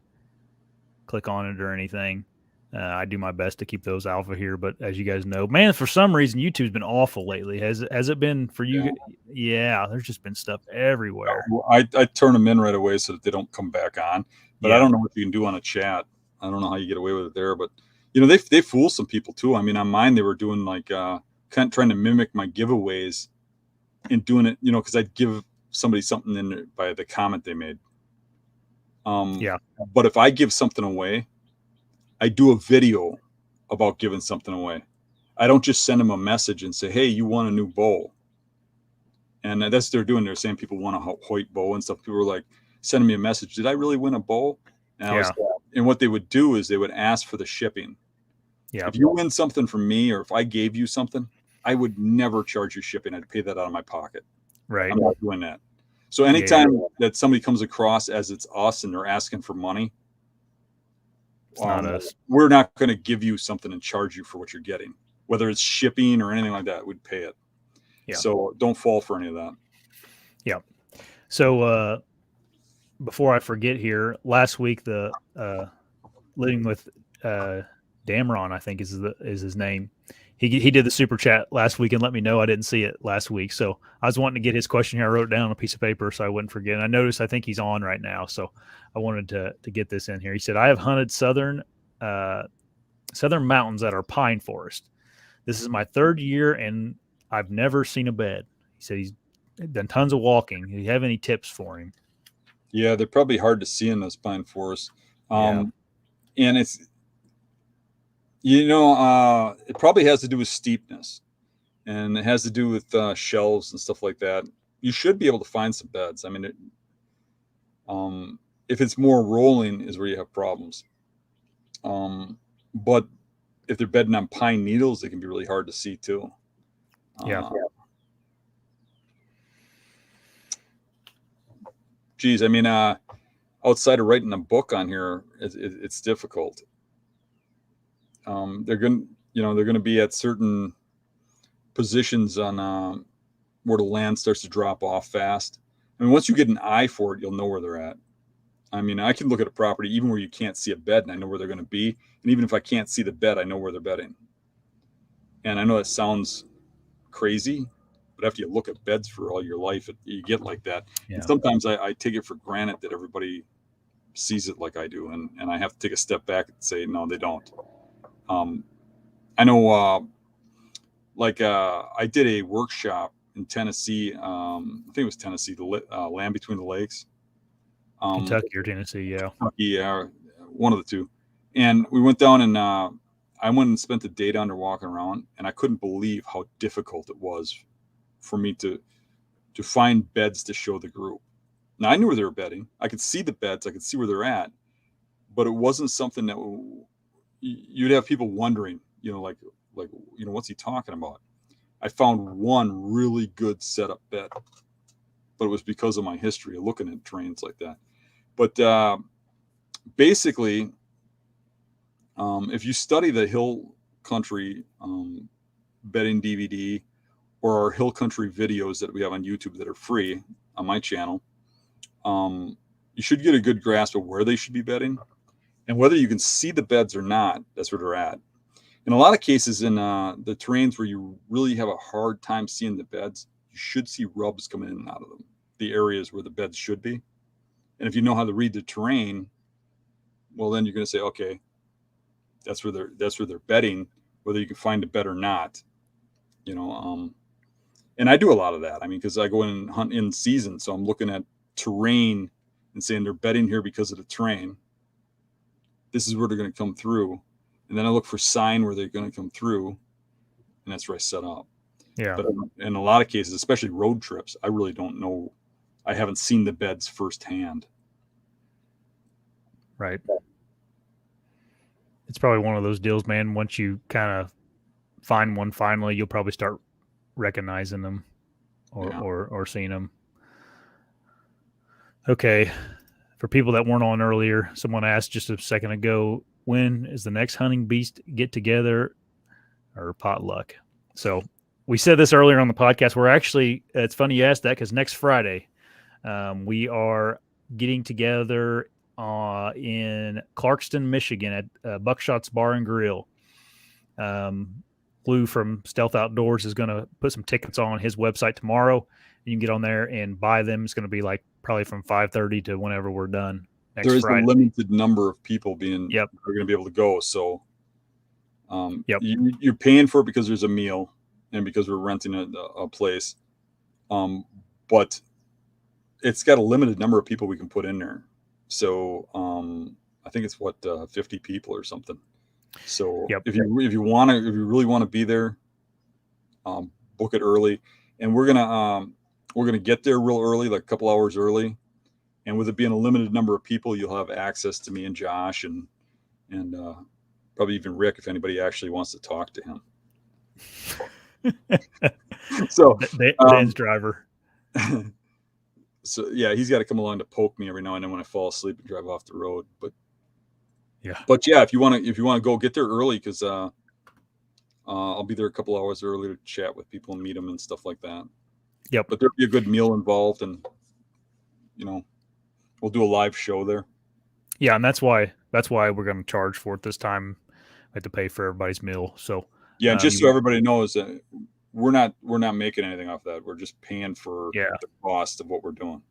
click on it or anything. I do my best to keep those alpha here, but as you guys know, man, for some reason YouTube's been awful lately. Has it been for you? Yeah, there's just been stuff everywhere. I turn them in right away so that they don't come back on. But I don't know what you can do on a chat. I don't know how you get away with it there. But they fool some people too. I mean, on mine they were doing like kind of trying to mimic my giveaways and doing it, because I'd give somebody something in there by the comment they made. But if I give something away, I do a video about giving something away. I don't just send them a message and say, hey, you want a new bow. And that's what they're doing. They're saying people want a Hoyt bow and stuff. People were like sending me a message. Did I really win a bow? And, and what they would do is they would ask for the shipping. Yeah. If you win something from me, or if I gave you something, I would never charge you shipping. I'd pay that out of my pocket. Right. I'm not doing that. So anytime that somebody comes across as it's us and they're asking for money, it's not us. We're not going to give you something and charge you for what you're getting, whether it's shipping or anything like that. We'd pay it. Yeah. So don't fall for any of that. Yeah. So before I forget here, last week the living with Damron, I think is his name. He did the super chat last week and let me know. I didn't see it last week, so I was wanting to get his question here. I wrote it down on a piece of paper so I wouldn't forget. And I noticed I think he's on right now, so I wanted to get this in here. He said, "I have hunted southern mountains that are pine forest. This is my third year and I've never seen a bed." He said he's done tons of walking. Do you have any tips for him? Yeah, they're probably hard to see in those pine forests. And it's, it probably has to do with steepness, and it has to do with shelves and stuff like that. You should be able to find some beds. I mean, if it's more rolling is where you have problems. But if they're bedding on pine needles, they can be really hard to see too. Geez, I mean, outside of writing a book on here, it's difficult. They're going to be at certain positions on where the land starts to drop off fast. I mean, once you get an eye for it, you'll know where they're at. I mean, I can look at a property even where you can't see a bed, and I know where they're going to be. And even if I can't see the bed, I know where they're bedding. And I know that sounds crazy, but after you look at beds for all your life, you get like that. Yeah. And sometimes I take it for granted that everybody sees it like I do, and I have to take a step back and say, no, they don't. I know, I did a workshop in Tennessee. I think it was Tennessee, the Land Between the Lakes. Kentucky or Tennessee, yeah. Kentucky, one of the two. And we went down and I went and spent the day down there walking around, and I couldn't believe how difficult it was for me to find beds to show the group. Now, I knew where they were bedding. I could see the beds. I could see where they're at. But it wasn't something that you'd have people wondering, what's he talking about? I found one really good setup bed, but it was because of my history of looking at terrains like that. But basically, if you study the Hill Country bedding DVD or our Hill Country videos that we have on YouTube that are free on my channel, you should get a good grasp of where they should be bedding. And whether you can see the beds or not, that's where they're at. In a lot of cases in the terrains where you really have a hard time seeing the beds, you should see rubs coming in and out of them, the areas where the beds should be. And if you know how to read the terrain, well, then you're going to say, okay, that's where they're bedding, whether you can find a bed or not. And I do a lot of that. I mean, because I go in and hunt in season, so I'm looking at terrain and saying they're bedding here because of the terrain. This is where they're going to come through. And then I look for sign where they're going to come through, and that's where I set up. Yeah. But in a lot of cases, especially road trips, I really don't know. I haven't seen the beds firsthand. Right. It's probably one of those deals, man. Once you kind of find one finally, you'll probably start recognizing them or seeing them. Okay. For people that weren't on earlier, someone asked just a second ago, when is the next hunting beast get together or potluck? So we said this earlier on the podcast. We're actually, it's funny you asked that because next Friday we are getting together in Clarkston, Michigan at Buckshot's Bar and Grill. Lou from Stealth Outdoors is going to put some tickets on his website tomorrow. You can get on there and buy them. It's going to be like probably from 5:30 to whenever we're done. There is Friday. a limited number of people being Yep. are going to be able to go. So you're paying for it because there's a meal and because we're renting a place. But it's got a limited number of people we can put in there. So I think it's 50 people or something. So if you really want to be there, book it early. And we're gonna get there real early, like a couple hours early. And with it being a limited number of people, you'll have access to me and Josh and probably even Rick if anybody actually wants to talk to him. So Dan's driver. So yeah, he's got to come along to poke me every now and then when I fall asleep and drive off the road. But yeah, if you want to go, get there early because I'll be there a couple hours early to chat with people and meet them and stuff like that. Yep. But there'll be a good meal involved, and we'll do a live show there. Yeah, and that's why we're going to charge for it this time. We have to pay for everybody's meal. So yeah, and just so everybody knows that we're not making anything off that. We're just paying for the cost of what we're doing.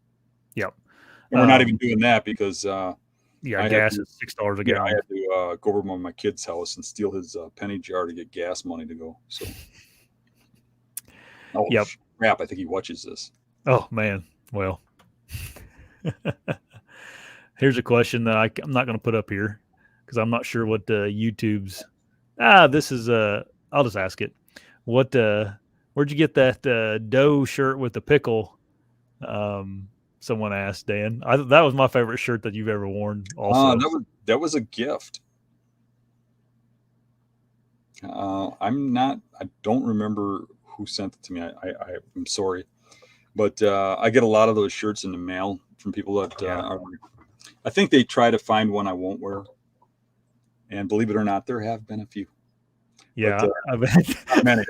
Yep. And we're not even doing that because gas is $6 a gallon. I had to go over to my kid's house and steal his penny jar to get gas money to go. So crap, I think he watches this. Oh man. Well, here's a question that I'm not going to put up here because I'm not sure what YouTube's. This is I'll just ask it. What where'd you get that dough shirt with the pickle? Someone asked Dan. That was my favorite shirt that you've ever worn. Also, that was a gift. I don't remember who sent it to me. I'm sorry, but I get a lot of those shirts in the mail from people that I think they try to find one I won't wear. And believe it or not, there have been a few. Yeah, but, not many.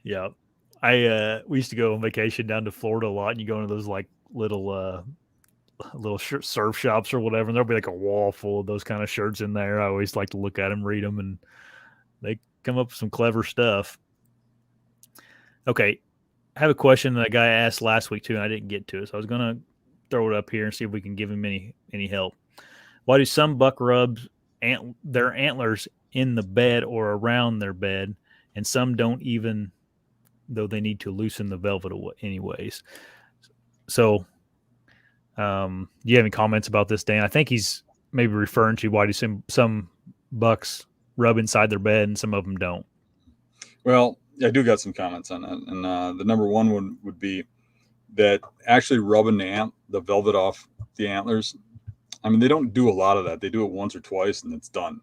Yeah, we used to go on vacation down to Florida a lot, and you go into those like little surf shops or whatever, and there'll be like a wall full of those kind of shirts in there. I always like to look at them, read them, and they come up with some clever stuff. Okay, I have a question that a guy asked last week too, and I didn't get to it, so I was gonna throw it up here and see if we can give him any help. Why do some buck rub their antlers in the bed or around their bed, and some don't even, though they need to loosen the velvet anyways? So, do you have any comments about this, Dan? I think he's maybe referring to why do some bucks rub inside their bed and some of them don't. Well, I do got some comments on that, and the number one one would be that actually rubbing the velvet off the antlers. I mean, they don't do a lot of that. They do it once or twice and it's done.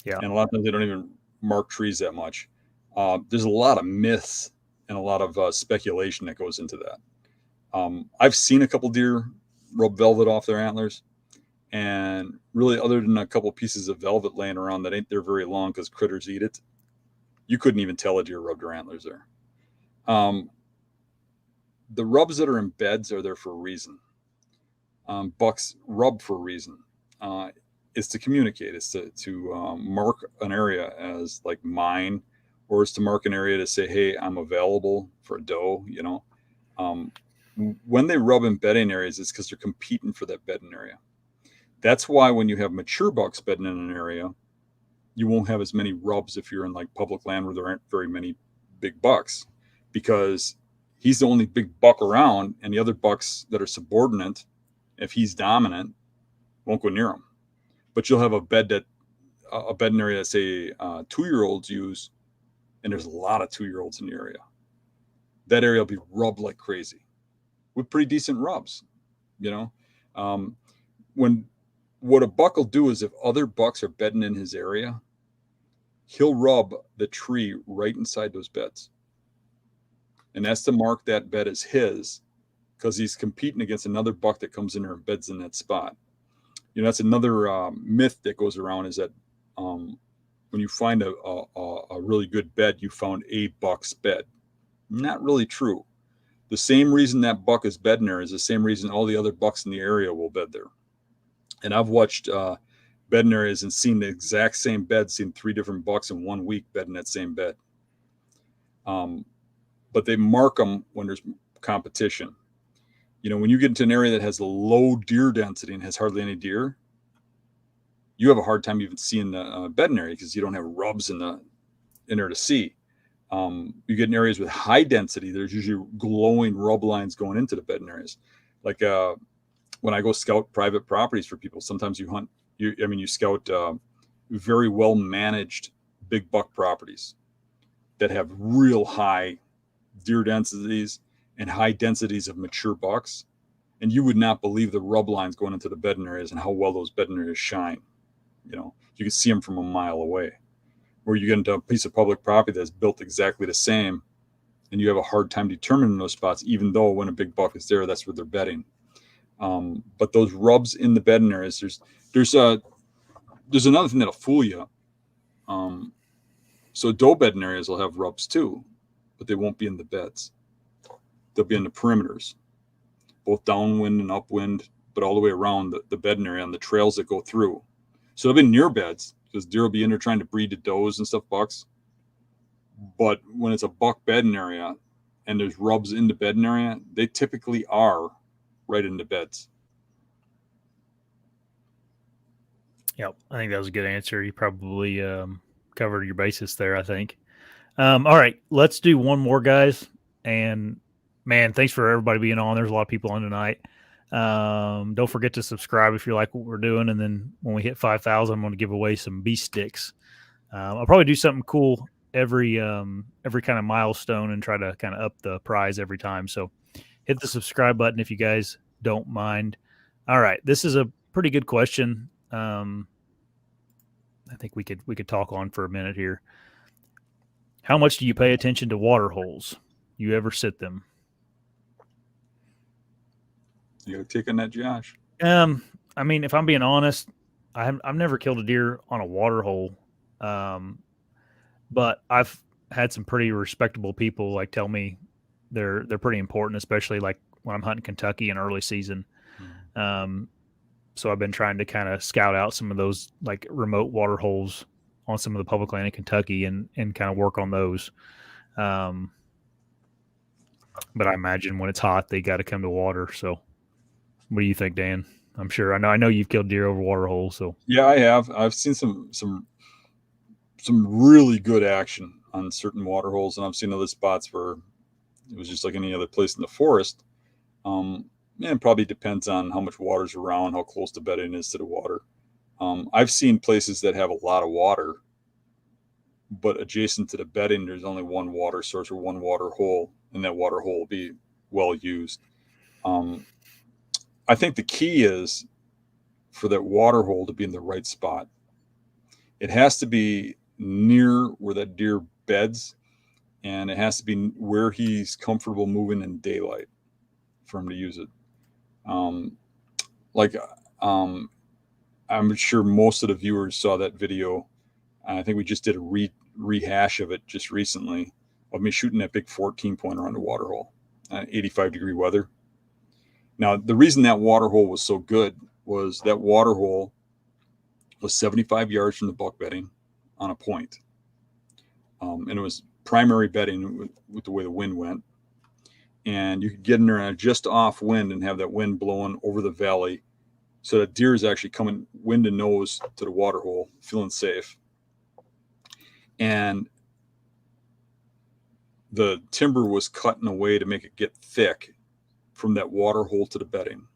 Yeah. And a lot of times they don't even mark trees that much. There's a lot of myths and a lot of speculation that goes into that. I've seen a couple deer rub velvet off their antlers, and really other than a couple pieces of velvet laying around that ain't there very long because critters eat it, you couldn't even tell a deer rubbed their antlers there. The rubs that are in beds are there for a reason. Bucks rub for a reason. Is to communicate. It's to mark an area as like mine, or it's to mark an area to say, hey, I'm available for a doe, When they rub in bedding areas, it's because they're competing for that bedding area. That's why when you have mature bucks bedding in an area, you won't have as many rubs if you're in like public land where there aren't very many big bucks, because he's the only big buck around, and the other bucks that are subordinate, if he's dominant, won't go near him. But you'll have a bedding area that say 2-year-olds use, and there's a lot of 2-year-olds in the area. That area will be rubbed like crazy with pretty decent rubs. What a buck will do is if other bucks are bedding in his area, he'll rub the tree right inside those beds. And that's to mark that bed as his, because he's competing against another buck that comes in there and beds in that spot. That's another myth that goes around, is that when you find a really good bed, you found a buck's bed. Not really true. The same reason that buck is bedding there is the same reason all the other bucks in the area will bed there. And I've watched bedding areas and seen the exact same bed, seen 3 different bucks in 1 week bedding that same bed. But they mark them when there's competition. You know, when you get into an area that has low deer density and has hardly any deer, you have a hard time even seeing the bedding area because you don't have rubs in there to see. You get in areas with high density, there's usually glowing rub lines going into the bedding areas. Like when I go scout private properties for people, sometimes you scout very well managed big buck properties that have real high deer densities and high densities of mature bucks. And you would not believe the rub lines going into the bedding areas and how well those bedding areas shine. You know, you can see them from a mile away. Where you get into a piece of public property that's built exactly the same, and you have a hard time determining those spots, even though when a big buck is there, that's where they're bedding. But those rubs in the bedding areas, there's another thing that'll fool you. So doe bedding areas will have rubs too, but they won't be in the beds. They'll be in the perimeters, both downwind and upwind, but all the way around the bedding area on the trails that go through. So they'll be near beds because deer will be in there trying to breed to does and stuff, bucks. But when it's a buck bedding area and there's rubs in the bedding area, they typically are right in the beds. Yep, I think that was a good answer. You probably covered your basis there, I think. All right, let's do one more, guys. And, man, thanks for everybody being on. There's a lot of people on tonight. Don't forget to subscribe if you like what we're doing. And then when we hit 5,000, I'm going to give away some bee sticks. I'll probably do something cool every kind of milestone and try to kind of up the prize every time. So hit the subscribe button if you guys don't mind. All right, this is a pretty good question. I think we could talk on for a minute here. How much do you pay attention to water holes? You ever sit them? You got to take on that, Josh. I mean, if I'm being honest, I've never killed a deer on a water hole, but I've had some pretty respectable people like tell me they're pretty important, especially like when I'm hunting Kentucky in early season. So I've been trying to kind of scout out some of those like remote water holes on some of the public land in Kentucky and kind of work on those. But I imagine when it's hot, they got to come to water. So what do you think, Dan? I know you've killed deer over water holes. So yeah, I have. I've seen some really good action on certain water holes, and I've seen other spots where it was just like any other place in the forest. And it probably depends on how much water's around, how close the bedding is to the water. I've seen places that have a lot of water, but adjacent to the bedding, there's only one water source or one water hole, and that water hole will be well used. I think the key is for that water hole to be in the right spot. It has to be near where that deer beds, and it has to be where he's comfortable moving in daylight for him to use it. I'm sure most of the viewers saw that video. I think we just did a rehash of it just recently of me shooting that big 14 pointer on the water hole, 85-degree weather. Now, the reason that water hole was so good was that water hole was 75 yards from the buck bedding on a point. And it was primary bedding with the way the wind went. And you could get in there on a just off wind and have that wind blowing over the valley so that deer is actually coming wind and nose to the water hole, feeling safe. And the timber was cut in a way to make it get thick from that water hole to the bedding.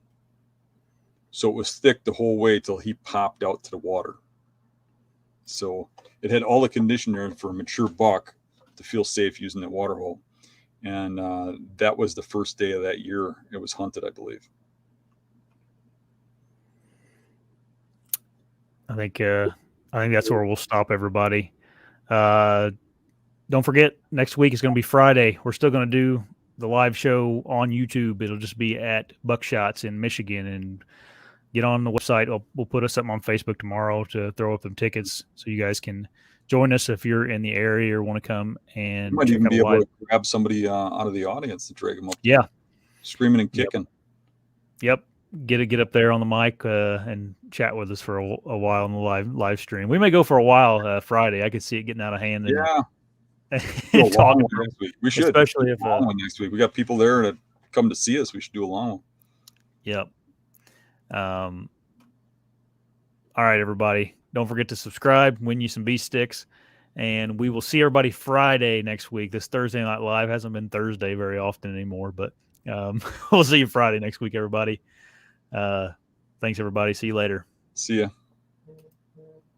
So it was thick the whole way till he popped out to the water. So it had all the condition there for a mature buck to feel safe using that water hole. And that was the first day of that year it was hunted, I believe. I think that's where we'll stop, everybody. Don't forget, next week is going to be Friday. We're still going to do the live show on YouTube. It'll just be at Buckshots in Michigan, and get on the website. We'll put us something on Facebook tomorrow to throw up them tickets so you guys can join us if you're in the area or want to come and You might check even out be a able live. to grab somebody out of the audience and drag them up. Yeah. Screaming and kicking. Yep. Get up there on the mic and chat with us for a while on the live stream. We may go for a while Friday. I could see it getting out of hand. Yeah. And talking next week. We should. Especially if long one next week. We got people there that come to see us. We should do a long one. Yep. All right, everybody. Don't forget to subscribe, win you some beast sticks, and we will see everybody Friday next week. This Thursday Night Live hasn't been Thursday very often anymore, but we'll see you Friday next week, everybody. Thanks, everybody. See you later. See ya.